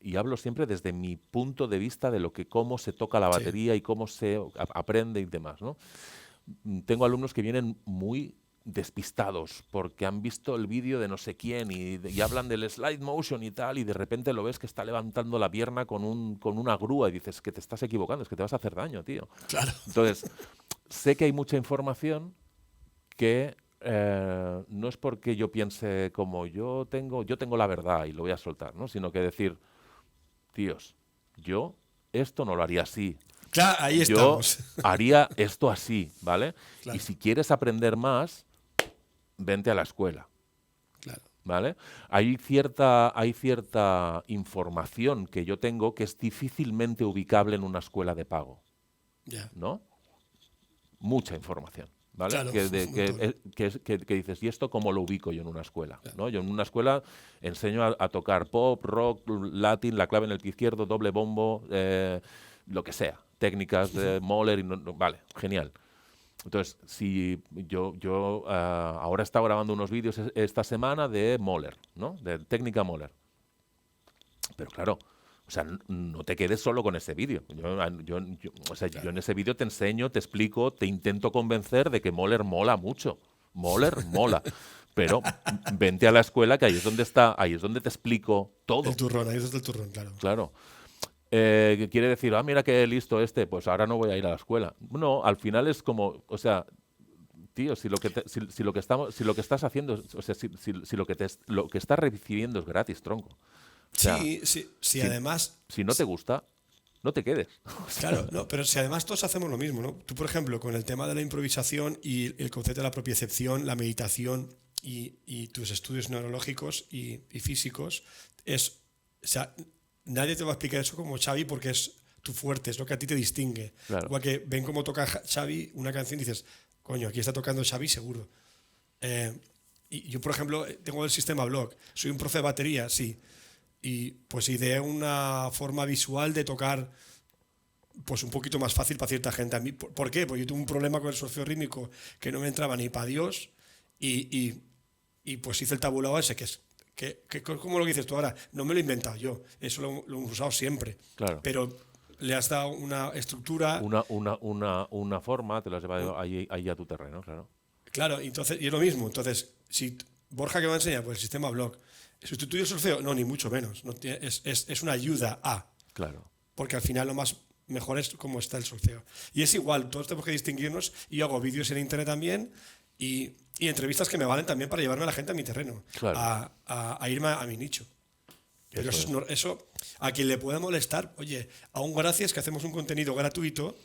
y hablo siempre desde mi punto de vista de lo que cómo se toca la Sí, batería y cómo se aprende y demás, ¿no? Tengo alumnos que vienen muy despistados porque han visto el vídeo de no sé quién y hablan del slide motion y tal y de repente lo ves que está levantando la pierna con una grúa y dices que te estás equivocando, es que te vas a hacer daño, tío. claro. Entonces, sé que hay mucha información que no es porque yo piense como yo tengo la verdad y lo voy a soltar, ¿no? Sino que decir, tíos, yo esto no lo haría así, Claro, ahí yo estamos. haría esto así, ¿vale? Y Claro, si quieres aprender más, vente a la escuela, claro. ¿vale? Hay cierta información que yo tengo que es difícilmente ubicable en una escuela de pago, Ya. ¿no? Mucha información, ¿vale? Claro, Que, un montón. que dices, ¿y esto cómo lo ubico yo en una escuela? Claro. ¿No? Yo en una escuela enseño a tocar pop, rock, latín, la clave en el pie izquierdo, doble bombo, lo que sea, técnicas de Mahler, vale, genial. Entonces, si ahora he estado grabando unos vídeos esta semana de Mahler, ¿no? De técnica Mahler. Pero claro, o sea, no te quedes solo con ese vídeo. O sea, yo Claro. en ese vídeo te enseño, te explico, te intento convencer de que Mahler mola mucho. Mahler mola. Pero vente a la escuela, que ahí es donde te explico El todo. turrón, ahí es el turrón, claro. Claro. Que quiere decir, mira qué listo este, pues ahora no voy a ir a la escuela. No, al final es como, o sea, tío, si lo que estás haciendo, o sea, si lo que estás recibiendo es gratis, tronco. O sea, Sí, sí, sí, si, además, si no te gusta, no te quedes. O sea, claro, no, pero si además todos hacemos lo mismo, ¿no? Tú, por ejemplo, con el tema de la improvisación y el concepto de la propiocepción, la meditación y tus estudios neurológicos y físicos, o sea, nadie te va a explicar eso como Xavi porque es tu fuerte, es lo que a ti te distingue. claro, Igual que ven cómo toca Xavi una canción y dices, coño, aquí está tocando Xavi seguro. Eh, y yo, por ejemplo, tengo el sistema Block, soy un profe de batería, sí, y pues ideé una forma visual de tocar pues un poquito más fácil para cierta gente. A mí, ¿por qué? Pues yo tuve un problema con el solfeo rítmico que no me entraba ni para Dios y pues hice el tabulado ese, que como lo que dices tú ahora, no me lo he inventado yo, eso lo he usado siempre, claro. pero le has dado una estructura, Una forma te la has un- llevado ahí a tu terreno, claro. claro, y es lo mismo. Entonces, si Borja que me va a enseñar, pues el sistema Block, ¿sustituye el solfeo? No, ni mucho menos, no es una ayuda a. Claro, Porque al final lo más mejor es cómo está el solfeo. Y es igual, todos tenemos que distinguirnos. Y yo hago vídeos en internet también y entrevistas que me valen también para llevarme a la gente a mi terreno, claro. a irme a mi nicho. Pero Eso es. eso, a quien le pueda molestar, oye, aún gracias que hacemos un contenido gratuito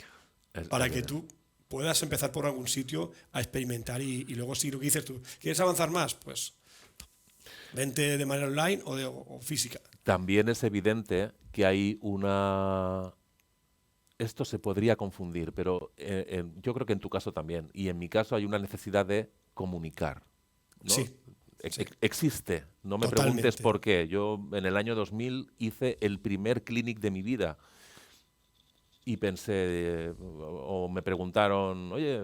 Es para que verdad. tú puedas empezar por algún sitio a experimentar y luego si lo que dices tú, ¿quieres avanzar más? Pues vente de manera online o física. También es evidente que hay una... Esto se podría confundir, pero yo creo que en tu caso también. Y en mi caso hay una necesidad de comunicar, ¿no? Sí, sí, Existe. No me preguntes totalmente. por qué. Yo en el año 2000 hice el primer clinic de mi vida. Y pensé, o me preguntaron, oye,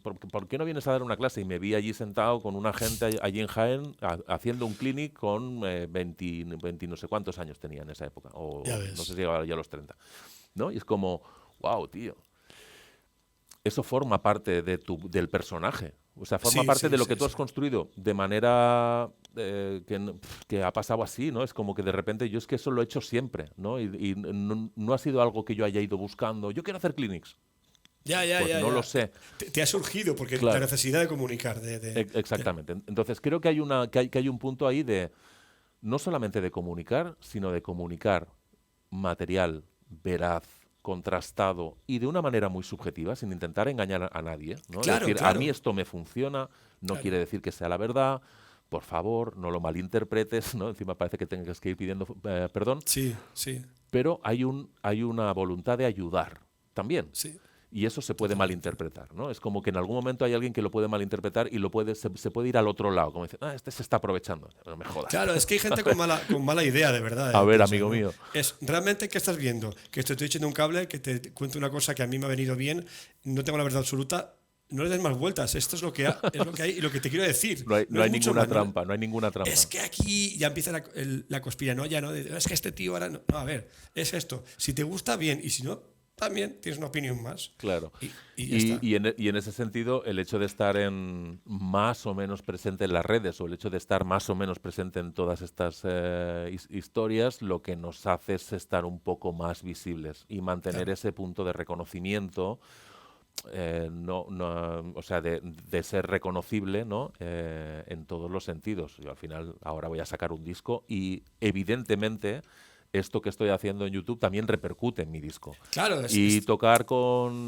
¿por qué no vienes a dar una clase? Y me vi allí sentado con una gente allí en Jaén haciendo un clinic con 20 no sé cuántos años tenía en esa época, Ya o no sé ves. si llegaba ya a los 30, ¿no? Y es como, wow, tío, eso forma parte del personaje. O sea, forma Sí, parte sí, de lo que sí, tú sí. has construido de manera que ha pasado así, ¿no? Es como que de repente yo es que eso lo he hecho siempre, ¿no? Y no ha sido algo que yo haya ido buscando. Yo quiero hacer clinics. Ya, ya, Pues ya, no lo ya. sé. Te ha surgido porque la Claro, necesidad de comunicar, exactamente. Entonces creo que hay un punto ahí de no solamente de comunicar, sino de comunicar material, veraz, contrastado y de una manera muy subjetiva, sin intentar engañar a nadie, ¿no? Es Claro, decir, a mí claro, esto me funciona, no claro. quiere decir que sea la verdad, por favor, no lo malinterpretes, ¿no? Encima parece que tengas que ir pidiendo perdón, Sí, sí, pero hay una voluntad de ayudar también. sí, Y eso se puede totalmente. malinterpretar, ¿no? Es como que en algún momento hay alguien que lo puede malinterpretar y se puede ir al otro lado, como dice, este se está aprovechando. No me jodas. Claro, es que hay gente con mala idea, de verdad, A ver, pienso, amigo ¿no? mío. Es realmente qué estás viendo, que te estoy echando un cable, que te cuento una cosa que a mí me ha venido bien, no tengo la verdad absoluta, no le des más vueltas, esto es lo que, es lo que hay y lo que te quiero decir, No no es hay mucho ninguna más, trampa, no hay ninguna es trampa. que aquí ya empieza la conspiranoia, ¿no? Es que este tío ahora, no, no, a ver, es esto, si te gusta, bien, y si no, también tienes una opinión más, Claro. y ya está. Y en ese sentido, el hecho de estar más o menos presente en las redes o el hecho de estar más o menos presente en todas estas historias, lo que nos hace es estar un poco más visibles y mantener Claro. ese punto de reconocimiento, o sea, de ser reconocible, ¿no? En todos los sentidos. Yo al final ahora voy a sacar un disco y evidentemente esto que estoy haciendo en YouTube también repercute en mi disco. Claro, Y tocar con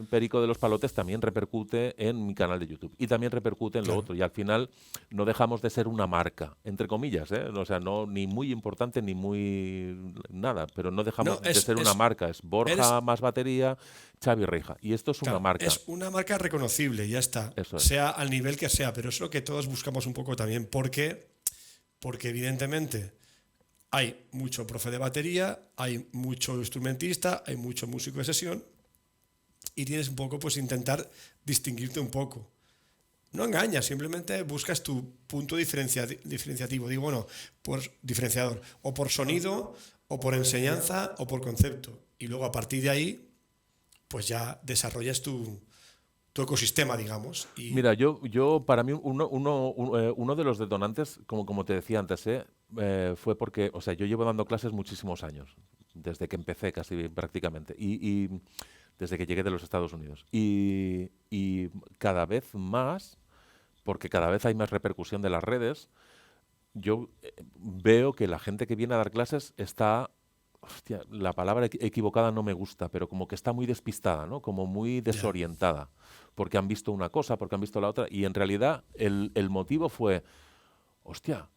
Perico de los Palotes también repercute en mi canal de YouTube. Y también repercute en lo claro. otro. Y al final no dejamos de ser una marca, entre comillas, ¿eh? O sea, no ni muy importante ni muy nada, pero no No, dejamos de ser una marca. Es Borja eres, más batería, Xavi Reija. Y esto es una claro, marca. es una marca reconocible, ya está. Eso es. Sea al nivel que sea, pero es lo que todos buscamos un poco también. Porque evidentemente hay mucho profe de batería, hay mucho instrumentista, hay mucho músico de sesión y tienes un poco pues intentar distinguirte un poco. No engañas, simplemente buscas tu punto diferenciativo. Digo, bueno, por diferenciador, o por sonido, o por enseñanza, o por concepto. Y luego a partir de ahí, pues ya desarrollas tu ecosistema, digamos. Mira, yo para mí uno de los detonantes, como te decía antes, fue porque, o sea, yo llevo dando clases muchísimos años, desde que empecé casi prácticamente, y desde que llegué de los Estados Unidos. Y cada vez más, porque cada vez hay más repercusión de las redes, yo veo que la gente que viene a dar clases está, hostia, la palabra equivocada no me gusta, pero como que está muy despistada, ¿no? Como muy Ya, desorientada, porque han visto una cosa, porque han visto la otra, y en realidad el motivo fue, hostia,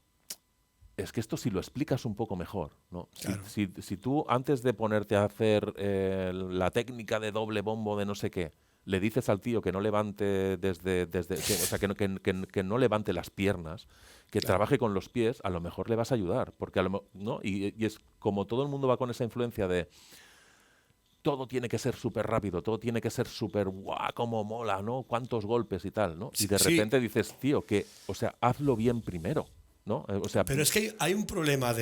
es que esto si lo explicas un poco mejor, ¿no? claro, Si tú antes de ponerte a hacer la técnica de doble bombo de no sé qué, le dices al tío que no levante o sea, que no levante las piernas, que claro. trabaje con los pies, a lo mejor le vas a ayudar, porque ¿no? Y es como todo el mundo va con esa influencia de todo tiene que ser súper rápido, todo tiene que ser súper guau, cómo mola, ¿no? Cuántos golpes y tal, ¿no? Y de Sí, repente dices, tío, o sea, hazlo bien primero, ¿no? O sea, pero es que hay un problema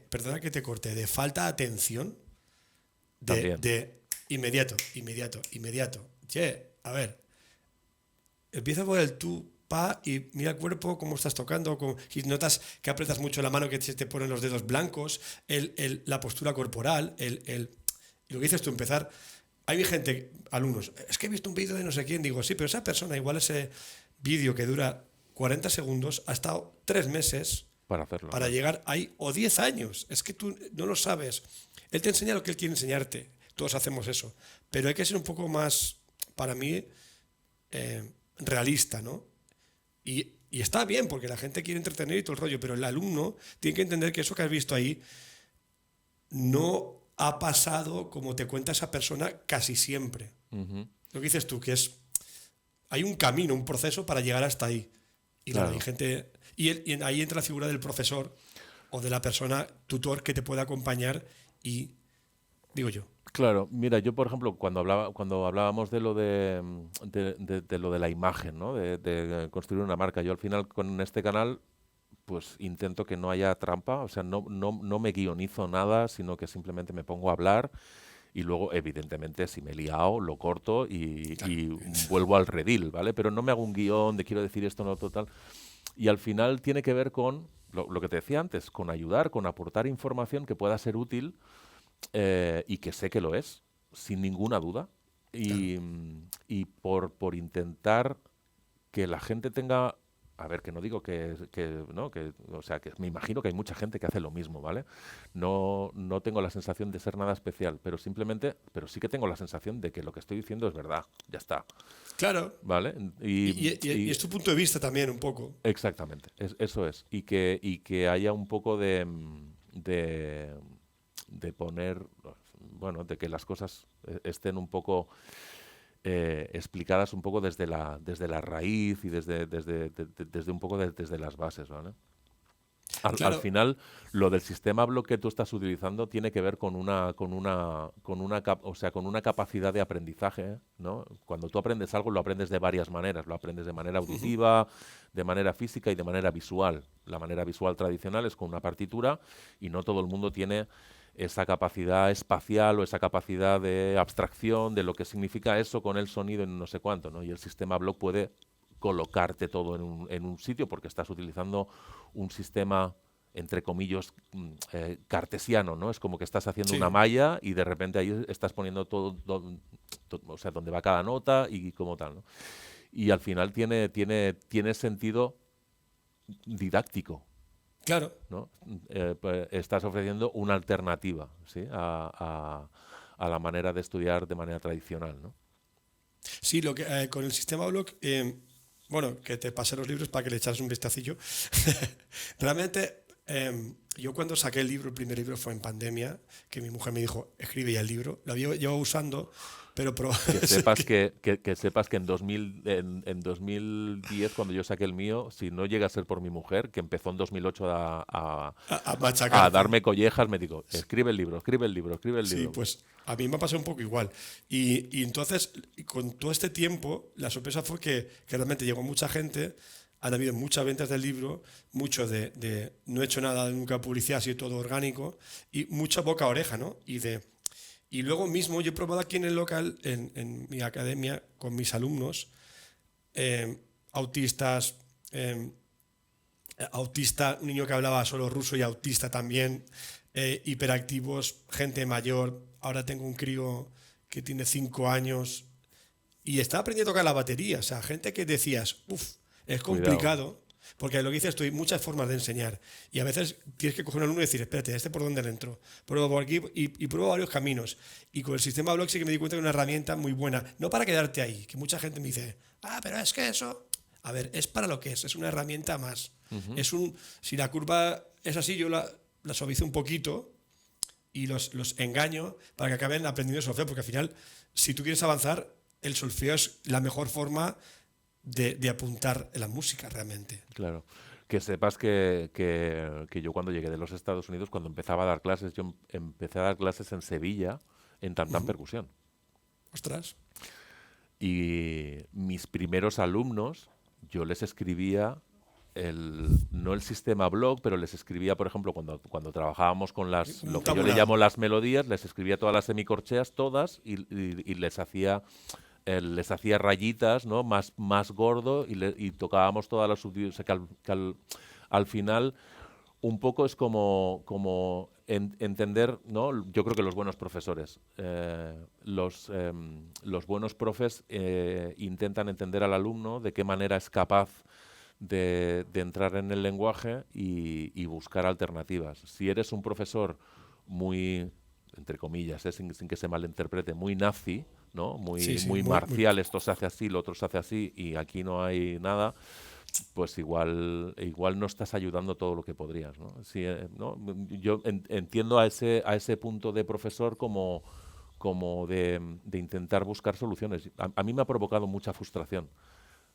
perdona que te corte, de falta de atención, también. de inmediato, inmediato, inmediato. Che, a ver, empieza por el tú, pa, y mira el cuerpo, cómo estás tocando, si notas que apretas mucho la mano, que se te ponen los dedos blancos, la postura corporal, y lo que dices tú, empezar. Hay gente, alumnos, es que he visto un vídeo de no sé quién, digo, sí, pero esa persona, igual ese vídeo que dura 40 segundos, ha estado 3 meses Para hacerlo, para claro. llegar ahí, o 10 años. Es que tú no lo sabes. Él te enseña lo que él quiere enseñarte. Todos hacemos eso. Pero hay que ser un poco más para mí, realista, ¿no? Y está bien, porque la gente quiere entretener y todo el rollo, pero el alumno tiene que entender que eso que has visto ahí no ha pasado como te cuenta esa persona casi siempre. Lo que dices tú, que hay un camino, un proceso para llegar hasta ahí. Y claro, hay gente. Y ahí entra la figura del profesor o de la persona tutor que te puede acompañar y. Digo yo. Claro, mira, yo por ejemplo, cuando hablábamos de lo de lo de la imagen, ¿no? De construir una marca, yo al final con este canal pues intento que no haya trampa, o sea, no me guionizo nada, sino que simplemente me pongo a hablar y luego, evidentemente, si me he liado, lo corto y vuelvo al redil, ¿vale? Pero no me hago un guión de quiero decir esto, no, total. Y al final tiene que ver con lo que te decía antes, con ayudar, con aportar información que pueda ser útil y que sé que lo es, sin ninguna duda. Y por intentar que la gente tenga, a ver, que no digo no, o sea, que me imagino que hay mucha gente que hace lo mismo, ¿vale? No tengo la sensación de ser nada especial, pero sí que tengo la sensación de que lo que estoy diciendo es verdad, ya está. Claro. ¿Vale? Y es tu punto de vista también, un poco. Exactamente, eso es. Y que haya un poco de poner, bueno, de que las cosas estén un poco explicadas un poco desde la raíz y desde un poco desde las bases, ¿vale? Al final, lo del sistema block que tú estás utilizando tiene que ver con una capacidad de aprendizaje, ¿no? Cuando tú aprendes algo, lo aprendes de varias maneras. Lo aprendes de manera auditiva, de manera física y de manera visual. La manera visual tradicional es con una partitura y no todo el mundo tiene esa capacidad espacial o esa capacidad de abstracción de lo que significa eso con el sonido en no sé cuánto, ¿no? Y el sistema block puede colocarte todo en un sitio porque estás utilizando un sistema, entre comillas, cartesiano, ¿no? Es como que estás haciendo una malla y de repente ahí estás poniendo todo, o sea, donde va cada nota y como tal, ¿no? Y al final tiene sentido didáctico. Claro. ¿No? Pues estás ofreciendo una alternativa, ¿sí? a la manera de estudiar de manera tradicional, ¿no? Sí, con el sistema block, bueno, que te pasé los libros para que le echaras un vistacillo. Realmente, yo cuando saqué el primer libro fue en pandemia, que mi mujer me dijo, escribe ya el libro. Lo había llevado usando, pero que sepas que sepas que en 2010, cuando yo saqué el mío, si no llega a ser por mi mujer, que empezó en 2008 a darme collejas, me dijo, escribe el libro, escribe el libro, escribe el libro. Sí, pues a mí me ha pasado un poco igual. Y entonces, con todo este tiempo, la sorpresa fue que realmente llegó mucha gente, han habido muchas ventas del libro, mucho de no he hecho nada, nunca publicidad, ha sido todo orgánico, y mucha boca a oreja, ¿no? Y luego mismo yo he probado aquí en el local, en mi academia, con mis alumnos, autistas, un niño que hablaba solo ruso y autista también, hiperactivos, gente mayor. Ahora tengo un crío que tiene 5 años y está aprendiendo a tocar la batería. O sea, gente que decías, es complicado. Cuidado. Porque lo que dices tú, hay muchas formas de enseñar. Y a veces tienes que coger un alumno y decir, espérate, por dónde le entro. Pruebo por aquí y pruebo varios caminos. Y con el sistema Block sí que me di cuenta de una herramienta muy buena. No para quedarte ahí, que mucha gente me dice, pero es que eso... A ver, es para lo que es una herramienta más. Si la curva es así, yo la suavizo un poquito y los engaño para que acaben aprendiendo solfeo, porque al final, si tú quieres avanzar, el solfeo es la mejor forma de apuntar en la música realmente. Claro. Que sepas que yo cuando llegué de los Estados Unidos, cuando empezaba a dar clases, yo empecé a dar clases en Sevilla, en tam-tam percusión. ¡Ostras! Y mis primeros alumnos, yo les escribía no el sistema block, pero les escribía, por ejemplo, cuando trabajábamos con lo que yo le llamo las melodías, les escribía todas las semicorcheas, todas, y les hacía rayitas, ¿no? más gordo y tocábamos todas las subdivisiones. O sea, que al final un poco es como entender, ¿no? Yo creo que los buenos profesores, los buenos profes intentan entender al alumno de qué manera es capaz de entrar en el lenguaje y buscar alternativas. Si eres un profesor muy, entre comillas, sin que se malinterprete, muy nazi, ¿no? Sí, Muy, sí, muy muy, marcial, esto se hace así, lo otro se hace así, y aquí no hay nada, pues igual no estás ayudando todo lo que podrías, ¿no? Sí, ¿no? Yo entiendo a ese punto de profesor como de intentar buscar soluciones. A mí me ha provocado mucha frustración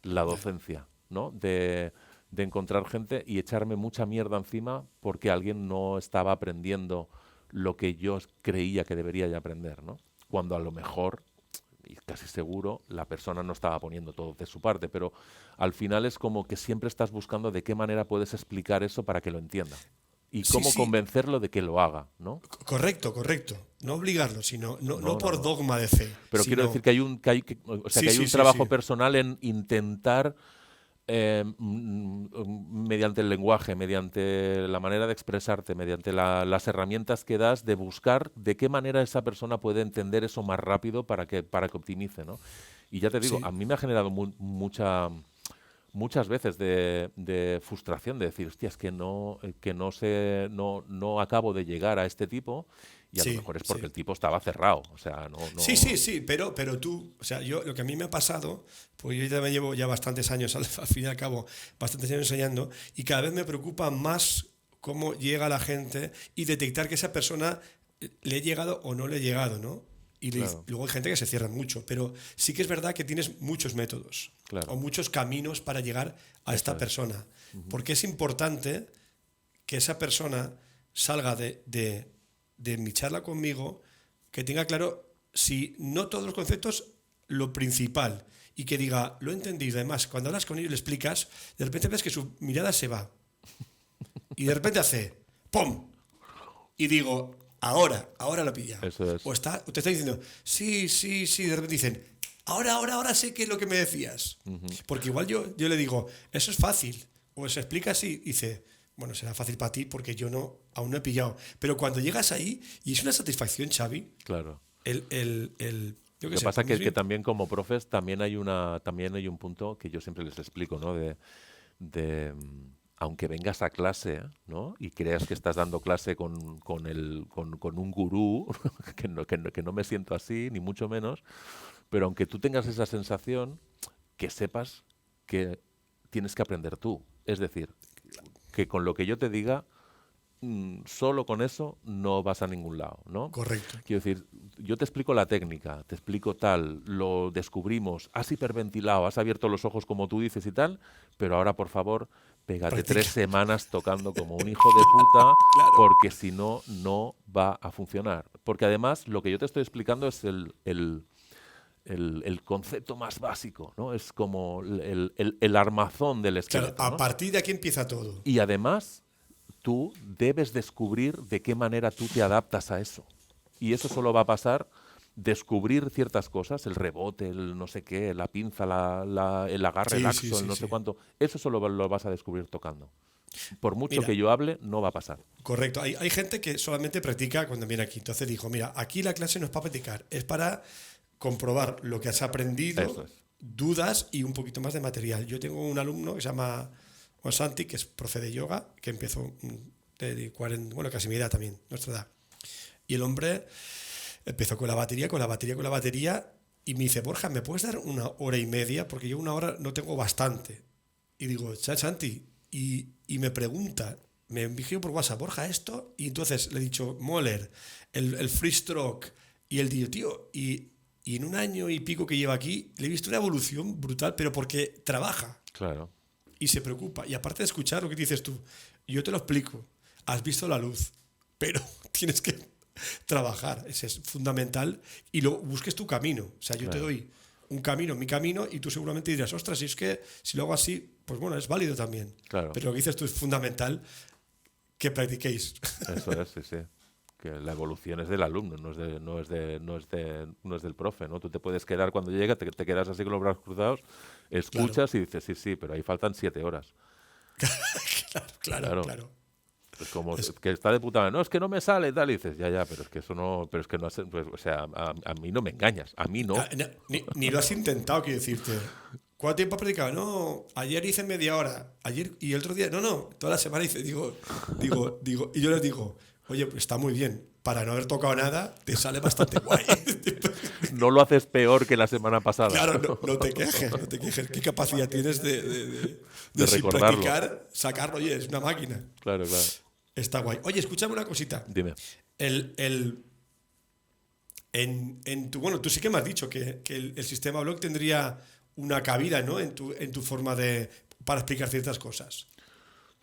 la ya. docencia, ¿no? De encontrar gente y echarme mucha mierda encima porque alguien no estaba aprendiendo lo que yo creía que debería de aprender, ¿no? Cuando a lo mejor, y casi seguro, la persona no estaba poniendo todo de su parte, pero al final es como que siempre estás buscando de qué manera puedes explicar eso para que lo entienda y Sí, cómo sí, convencerlo de que lo haga, ¿no? correcto, correcto. No obligarlo, sino, no No, no, por no. dogma de fe, Pero quiero decir sino, que hay un, que hay, o sea, sí, que hay sí, un sí, trabajo sí. personal en intentar mediante el lenguaje, mediante la manera de expresarte, mediante las herramientas que das, de buscar de qué manera esa persona puede entender eso más rápido para que optimice, ¿no? Y ya te digo, a Sí, mí me ha generado muchas veces de frustración, de decir, hostia, es que no acabo de llegar a este tipo, y a lo sí, mejor es porque sí. el tipo estaba cerrado, o sea, Sí, sí, sí, pero tú, o sea, yo lo que a mí me ha pasado, pues yo ya me llevo ya bastantes años, al fin y al cabo, bastantes años enseñando, y cada vez me preocupa más cómo llega la gente y detectar que esa persona le he llegado o no le he llegado, ¿no? Y claro, luego hay gente que se cierra mucho, pero sí que es verdad que tienes muchos métodos o claro, muchos caminos para llegar a eso esta es. persona, Ujú. porque es importante que esa persona salga de mi charla conmigo, que tenga claro, si no todos los conceptos, lo principal, y que diga, lo he entendido. Además, cuando hablas con ellos y le explicas, de repente ves que su mirada se va, y de repente hace, ¡pum! Y digo, ahora lo he pillado. Eso O, es. o te está diciendo, sí, sí, sí, de repente dicen, ahora sé qué es lo que me decías. Ujú. Porque igual yo le digo, eso es fácil. O se explica así, y dice, bueno, será fácil para ti porque yo no, aún no he pillado. Pero cuando llegas ahí, y es una satisfacción, Xavi, Claro. yo qué Lo que sé, pasa para mí es que bien. también como profes también hay un punto que yo siempre les explico, ¿no? Aunque vengas a clase, ¿no? Y creas que estás dando clase con un gurú, que no me siento así, ni mucho menos, pero aunque tú tengas esa sensación, que sepas que tienes que aprender tú. Es decir, que con lo que yo te diga, solo con eso no vas a ningún lado, ¿no? Correcto. Quiero decir, yo te explico la técnica, te explico tal, lo descubrimos, has hiperventilado, has abierto los ojos como tú dices y tal, pero ahora por favor, pégate tres Practica. semanas tocando como un hijo de puta, Claro. porque si no, no va a funcionar. Porque además lo que yo te estoy explicando es el concepto más básico, ¿no? Es como el armazón del Claro, esqueleto, a ¿no? partir de aquí empieza todo. Y además, tú debes descubrir de qué manera tú te adaptas a eso. Y eso solo va a pasar descubrir ciertas cosas, el rebote, el no sé qué, la pinza, el agarre Sí, sí, laxo, el sí, no sé sí. cuánto, eso solo lo vas a descubrir tocando. Por mucho Mira, que yo hable, no va a pasar. correcto. Hay gente que solamente practica cuando viene aquí. Entonces dijo, mira, aquí la clase no es para practicar, es para comprobar lo que has Eso aprendido, es. dudas y un poquito más de material. Yo tengo un alumno que se llama Juan Santi, que es profe de yoga, que empezó de 40, bueno, casi mi edad también, nuestra edad. Y el hombre empezó con la batería, y me dice, Borja, ¿me puedes dar una hora y media? Porque yo una hora no tengo bastante. Y digo, Santi, y me pregunta, me envió por WhatsApp, Borja, esto, y entonces le he dicho, Moller, el free stroke, y él dijo, tío, y en un año y pico que lleva aquí, le he visto una evolución brutal, pero porque trabaja Claro, y se preocupa. Y aparte de escuchar lo que dices tú, yo te lo explico, has visto la luz, pero tienes que trabajar, ese es fundamental, y lo busques tu camino. O sea, yo te claro, doy un camino, mi camino, y tú seguramente dirás, ostras, si es que si lo hago así, pues bueno, es válido también. claro. Pero lo que dices tú es fundamental que practiquéis. Eso es, sí, sí. Que la evolución es del alumno, no es del profe, ¿no? Tú te puedes quedar cuando llega, te quedas así con los brazos cruzados, Claro, escuchas y dices, sí, sí, pero ahí faltan 7 horas. claro, claro, Claro. claro. Es como Es, que está de puta madre. No, es que no me sale y tal. Y dices, ya, pero es que eso no, pero es que no hace, pues, o sea, a mí no me engañas, a mí no. ni lo has intentado, quiero decirte. ¿Cuánto tiempo has practicado? No, ayer hice media hora. Ayer y el otro día, no, toda la semana hice, y yo les digo, oye, pues está muy bien. Para no haber tocado nada, te sale bastante guay. no lo haces peor que la semana pasada. Claro, no te quejes, no te quejes. ¿Qué capacidad tienes de sin recordarlo. practicar, sacarlo? Oye, es una máquina. Claro. Está guay. Oye, escúchame una cosita. Dime. Bueno, tú sí que me has dicho que el sistema blog tendría una cabida, ¿no? En tu forma para explicar ciertas cosas.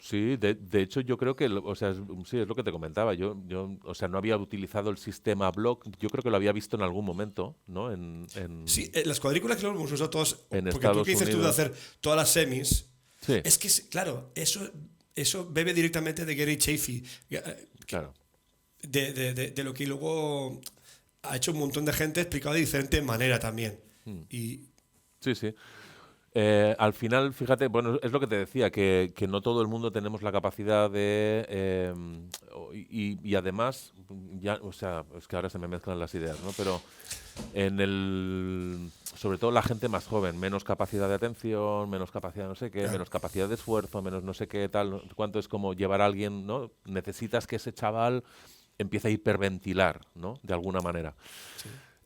Sí, de hecho yo creo que, o sea, sí, es lo que te comentaba. O sea, no había utilizado el sistema blog. Yo creo que lo había visto en algún momento, ¿no? Sí, las cuadrículas que lo hemos usado todos, En porque Estados tú que dices tú de Unidos. hacer todas las semis, Sí, es que, claro, eso bebe directamente de Gary Chafee, claro. de lo que luego ha hecho un montón de gente explicado de diferente manera también. Y Sí. Al final, fíjate, bueno, es lo que te decía, que no todo el mundo tenemos la capacidad de... y además, ya, o sea, es que ahora se me mezclan las ideas, ¿no? Pero sobre todo la gente más joven, menos capacidad de atención, menos capacidad de no sé qué, claro, menos capacidad de esfuerzo, menos no sé qué tal, cuánto es como llevar a alguien, ¿no? Necesitas que ese chaval empiece a hiperventilar, ¿no? De alguna manera.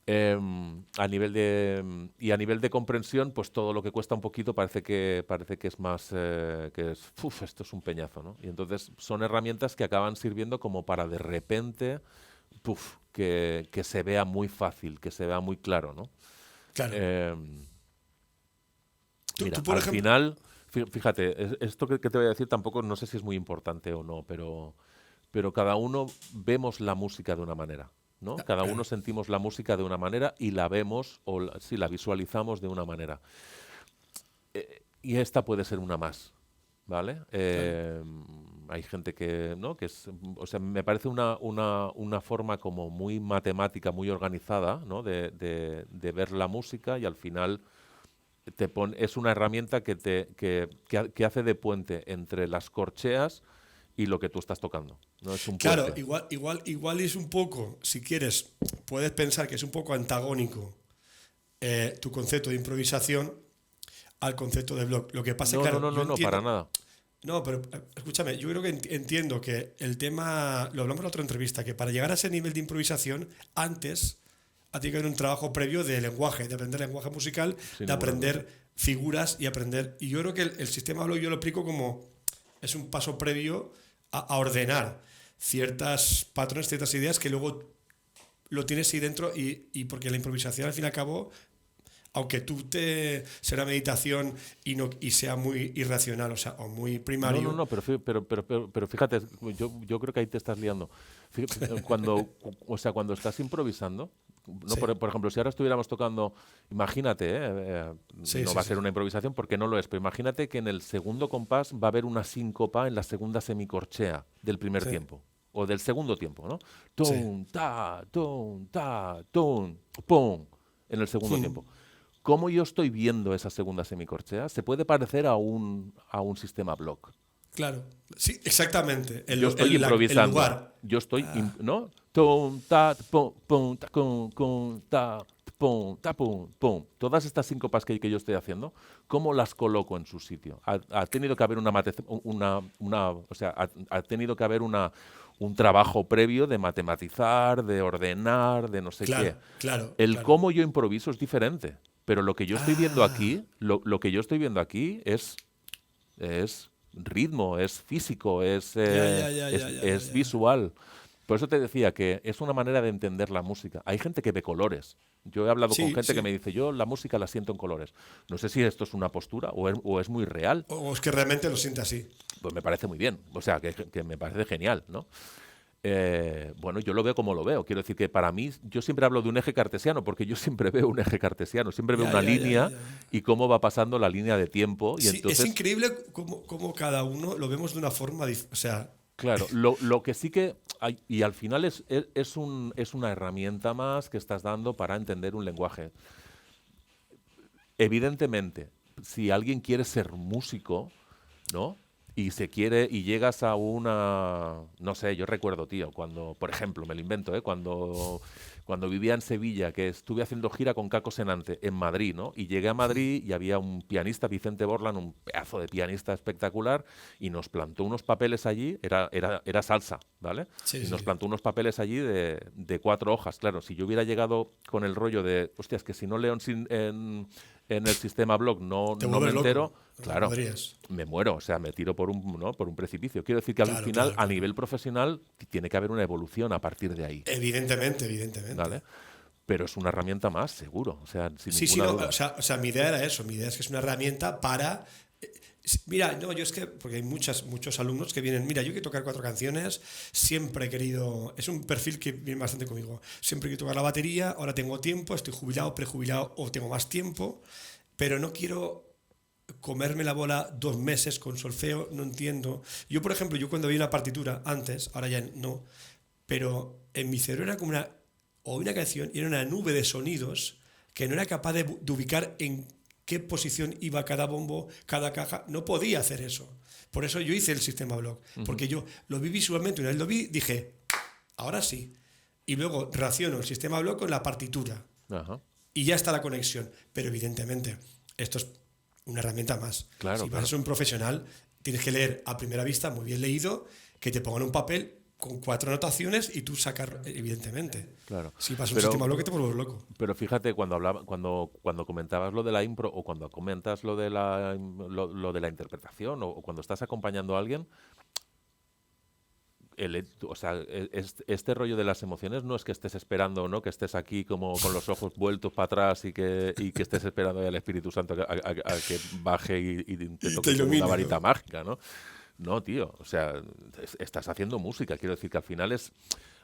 Y a nivel de comprensión, pues todo lo que cuesta un poquito parece que es más esto es un peñazo, ¿no? Y entonces son herramientas que acaban sirviendo como para de repente que se vea muy fácil, que se vea muy claro, ¿no? claro. Mira, Tú, por al ejemplo, final, fíjate, esto que te voy a decir tampoco no sé si es muy importante o no, pero cada uno vemos la música de una manera, ¿no? Cada claro, uno sentimos la música de una manera y la vemos o sí, la visualizamos de una manera. Y esta puede ser una más, ¿vale? claro. Hay gente que, ¿no? Que es, o sea, me parece una forma como muy matemática, muy organizada, ¿no? De ver la música y al final es una herramienta que hace de puente entre las corcheas y lo que tú estás tocando. No es un Claro, puente. igual es un poco, si quieres, puedes pensar que es un poco antagónico tu concepto de improvisación al concepto de blog. Lo que pasa, No, no, claro, no, yo no, no, para entiendo. nada. No, pero escúchame, yo creo que entiendo que el tema, lo hablamos en la otra entrevista, que para llegar a ese nivel de improvisación, antes tiene que haber un trabajo previo de lenguaje, de aprender lenguaje musical, Sin de ninguna duda. aprender figuras y aprender. Y yo creo que el sistema blog yo lo explico como es un paso previo a ordenar ciertas patrones, ciertas ideas que luego lo tienes ahí dentro y porque la improvisación al fin y al cabo, aunque será meditación y sea muy irracional, o sea, o muy No, no, primario. no, pero fíjate, yo creo que ahí te estás liando. Cuando estás improvisando, no, Sí, por ejemplo, si ahora estuviéramos tocando, imagínate, sí, no sí, va a sí. ser una improvisación porque no lo es, pero imagínate que en el segundo compás va a haber una síncopa en la segunda semicorchea del primer Sí, tiempo, o del segundo tiempo, ¿no? sí. Tum, ta, tum, ta, tum, pum, en el segundo tiempo. ¿Cómo yo estoy viendo esa segunda semicorchea? Se puede parecer a un sistema block. Claro, sí, exactamente. Yo estoy El improvisando. lugar. Yo estoy, ¿no? Tum, ta, pum, pum, ta, cum, ta, pum, ta, pum, pum. Todas estas síncopas que yo estoy haciendo, ¿cómo las coloco en su sitio? Ha tenido que haber o sea, ha tenido que haber un trabajo previo de matematizar, de ordenar, de no sé qué. Claro, claro, El claro. cómo yo improviso es diferente. Pero lo que yo estoy viendo Ah, aquí, lo que yo estoy viendo aquí es ritmo, es físico, es, ya, eh, ya, ya, es, ya, ya, ya, es ya. visual. Por eso te decía que es una manera de entender la música. Hay gente que ve colores. Yo he hablado con Sí, gente que me sí. dice, yo la música la siento en colores. No sé si esto es una postura o es muy real. O es que realmente lo siente así. Pues me parece muy bien. O sea, que me parece genial, ¿no? Bueno, yo lo veo como lo veo. Quiero decir que para mí, yo siempre hablo de un eje cartesiano, porque yo siempre veo un eje cartesiano, siempre veo Ya, una ya, ya, ya, línea ya. y cómo va pasando la línea de tiempo. Y Sí, es entonces, increíble cómo cada uno lo vemos de una forma, o sea, claro, lo que sí que hay, y al final es una herramienta más que estás dando para entender un lenguaje. Evidentemente, si alguien quiere ser músico, ¿no? y se quiere y llegas a una, no sé, yo recuerdo, tío, cuando, por ejemplo, me lo invento, cuando vivía en Sevilla, que estuve haciendo gira con Caco Senante en Madrid, ¿no? Y llegué a Madrid y había un pianista, Vicente Borland, un pedazo de pianista espectacular, y nos plantó unos papeles allí, era salsa, ¿vale? Sí, Y sí, nos sí. plantó unos papeles allí de 4 hojas. Claro, si yo hubiera llegado con el rollo de, hostia, es que si no leo en el sistema blog Te no me vuelves loco. entero, No claro, podrías. me muero, o sea, me tiro por un, ¿no? por un precipicio. Quiero decir que al Claro, final, claro, a claro. nivel profesional, tiene que haber una evolución a partir de ahí, Evidentemente, evidentemente. ¿vale? Pero es una herramienta más, seguro, o sea, sin Sí, sí, ninguna no, duda. o sea, mi idea era eso, mi idea es que es una herramienta para... Mira, no, yo es que, porque hay muchos alumnos que vienen, mira, yo quiero tocar 4 canciones, siempre he querido, es un perfil que viene bastante conmigo, siempre quiero tocar la batería, ahora tengo tiempo, estoy jubilado, prejubilado o tengo más tiempo, pero no quiero comerme la bola 2 meses con solfeo, no entiendo. Yo, por ejemplo, yo cuando veía una partitura, antes, ahora ya no, pero en mi cerebro era como una canción y era una nube de sonidos que no era capaz de ubicar en qué posición iba cada bombo, cada caja. No podía hacer eso. Por eso yo hice el sistema block. Ujú. Porque yo lo vi visualmente, una vez lo vi, dije, ahora sí. Y luego relaciono el sistema block con la partitura. Ajá, Y ya está la conexión. Pero evidentemente, esto es una herramienta más. claro, Si vas a claro, ser un profesional, tienes que leer a primera vista, muy bien leído, que te pongan un papel con 4 anotaciones y tú sacar, evidentemente. claro. Si vas a un Pero, sistema bloque, te vuelves loco. pero fíjate, cuando comentabas lo de la impro o cuando comentas lo de la interpretación o cuando estás acompañando a alguien, o sea, este rollo de las emociones no es que estés esperando, ¿no? Que estés aquí como con los ojos vueltos para atrás y que estés esperando al Espíritu Santo a que baje y te Y te toque con una ilumine, varita ¿no? mágica, ¿no? No, tío, o sea, estás haciendo música, quiero decir que al final es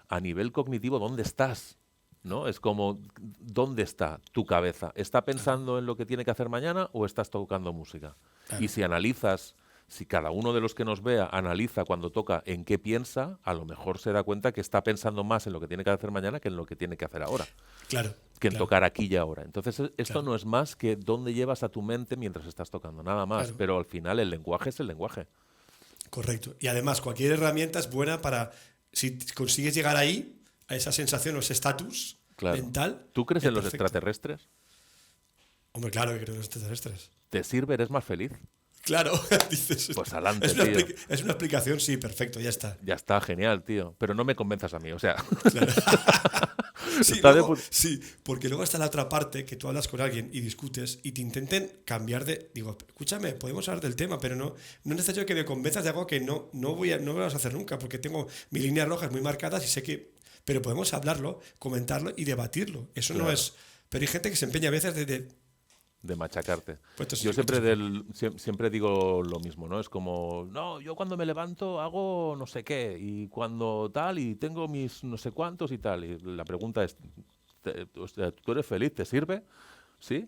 a nivel cognitivo, ¿dónde estás? ¿No? Es como, ¿dónde está tu cabeza? ¿Está Claro, pensando en lo que tiene que hacer mañana o estás tocando música? Y claro, si analizas, si cada uno de los que nos vea analiza cuando toca en qué piensa, a lo mejor se da cuenta que está pensando más en lo que tiene que hacer mañana que en lo que tiene que hacer ahora, claro, que en claro, tocar aquí y ahora. Entonces, esto claro, no es más que dónde llevas a tu mente mientras estás tocando, nada más. claro, Pero al final el lenguaje es el lenguaje. correcto. Y además, cualquier herramienta es buena para, si consigues llegar ahí, a esa sensación o ese estatus Claro. mental, ¿Tú crees es en los perfecto. extraterrestres? Hombre, claro que creo en los extraterrestres. ¿Te sirve? ¿Eres más feliz? Claro, dices, Pues adelante, tío. es una explicación, sí, perfecto, ya está. Ya está, genial, tío. Pero no me convenzas a mí, o sea, Claro. Sí, está de luego, puta. sí, porque luego está la otra parte que tú hablas con alguien y discutes y te intenten cambiar de. Digo, escúchame, podemos hablar del tema, pero no es necesario que me convenzas de algo que no vas a hacer nunca, porque tengo mis líneas rojas muy marcadas y sé que. Pero podemos hablarlo, comentarlo y debatirlo. Eso no Claro, es. Pero hay gente que se empeña a veces de machacarte. pues Yo esto siempre, es igual. siempre digo lo mismo, ¿no? Es como, no, yo cuando me levanto hago no sé qué, y cuando tal, y tengo mis no sé cuántos y tal. Y la pregunta es, o sea, ¿tú eres feliz? ¿Te sirve? ¿Sí?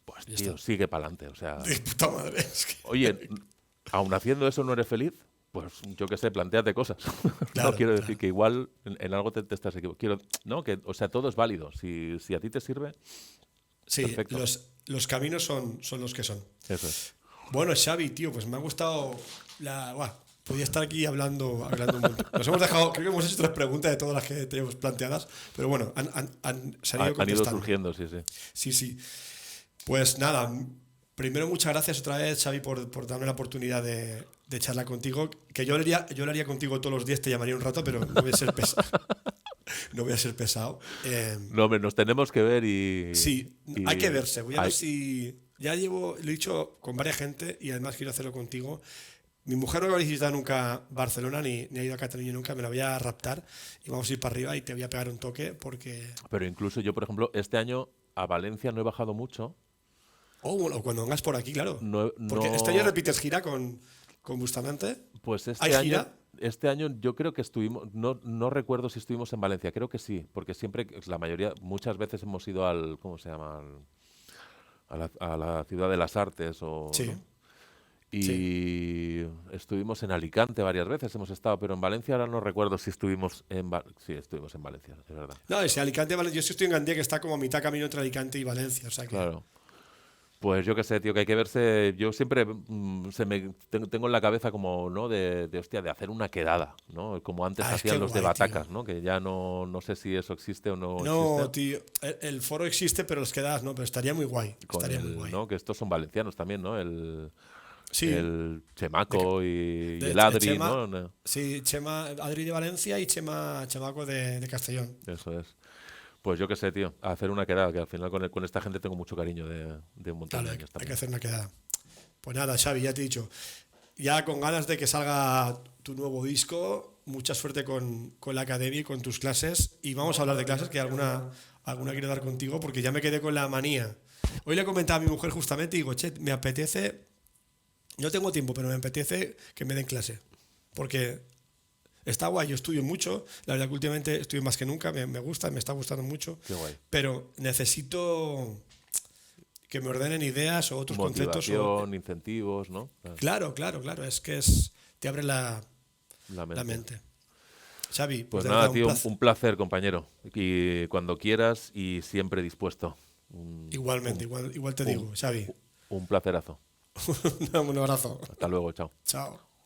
Pues Ya tío, está. sigue para adelante. O sea, De puta madre. Es oye, que. aun haciendo eso no eres feliz, pues yo qué sé, planteate cosas. No Claro, quiero decir claro. que igual en algo te estás equivocando. Quiero, no, que, o sea, todo es válido. Si a ti te sirve, Sí, perfecto. los caminos son los que son. Eso es. Bueno, Xavi, tío, pues me ha gustado la. Buah, podía estar aquí hablando un montón. Nos hemos dejado, creo que hemos hecho 3 preguntas de todas las que tenemos planteadas, pero bueno, se han ido Han ido contestando. surgiendo, sí, sí. Sí, sí. Pues nada, primero muchas gracias otra vez, Xavi, por darme la oportunidad de charlar contigo. Que yo lo haría contigo todos los días, te llamaría un rato, pero no voy a ser pesado. No voy a ser pesado. No, hombre, nos tenemos que ver Sí, hay que y verse. Voy a ver hay- si. Ya lo he dicho con varias gente y además quiero hacerlo contigo. Mi mujer no ha visitado nunca Barcelona ni ha ido a Cataluña nunca. Me la voy a raptar y vamos a ir para arriba y te voy a pegar un toque porque. pero incluso yo, por ejemplo, este año a Valencia no he bajado mucho. Oh, bueno, cuando vengas por aquí, claro. No, Porque este año no, repites gira con Bustamante. pues ¿Hay gira? este año yo creo que estuvimos, no recuerdo si estuvimos en Valencia, creo que sí, porque siempre, la mayoría, muchas veces hemos ido al, ¿cómo se llama? A la ciudad de las artes o, Sí, ¿no? sí. Y estuvimos en Alicante varias veces, hemos estado, pero en Valencia ahora no recuerdo si estuvimos sí, estuvimos en Valencia, es verdad. No, ese Alicante, Valencia. Yo sí estoy en Gandía, que está como a mitad camino entre Alicante y Valencia. O sea que. Claro. Pues yo qué sé, tío, que hay que verse. Yo siempre tengo en la cabeza como, ¿no? Hostia, de hacer una quedada, ¿no? Como antes Ah, es que hacían los de guay, tío. Batacas, ¿no? Que ya no sé si eso existe o no existe. No, tío, el foro existe, pero los quedas, no, pero estaría muy guay, Con estaría muy guay. ¿no? Que estos son valencianos también, ¿no? Sí, El de, Chemaco y de el Adri, Chema, ¿no? No, sí, Chema, Adri de Valencia y Chemaco de Castellón. eso es. Pues yo qué sé, tío, a hacer una quedada, que al final con esta gente tengo mucho cariño de un montón Claro, de hay, años hay que también. hacer una quedada. Pues nada, Xavi, ya te he dicho, ya con ganas de que salga tu nuevo disco, mucha suerte con la academia y con tus clases. Y vamos a hablar de clases, que alguna quiero dar contigo, porque ya me quedé con la manía. Hoy le comentaba a mi mujer justamente y digo, che, me apetece, no tengo tiempo, pero me apetece que me den clase. Porque está guay, yo estudio mucho, la verdad que últimamente estudio más que nunca, me gusta, me está gustando mucho, Qué guay. pero necesito que me ordenen ideas o otros conceptos. Motivación, incentivos, ¿no? Claro, claro, claro, te abre La la mente. mente. Xavi, pues Pues de verdad nada, un tío, placer. un placer, compañero. Y cuando quieras y siempre dispuesto. Un, Igualmente, un, igual te un, digo, Xavi. un placerazo. Un abrazo. Hasta luego, chao. Chao.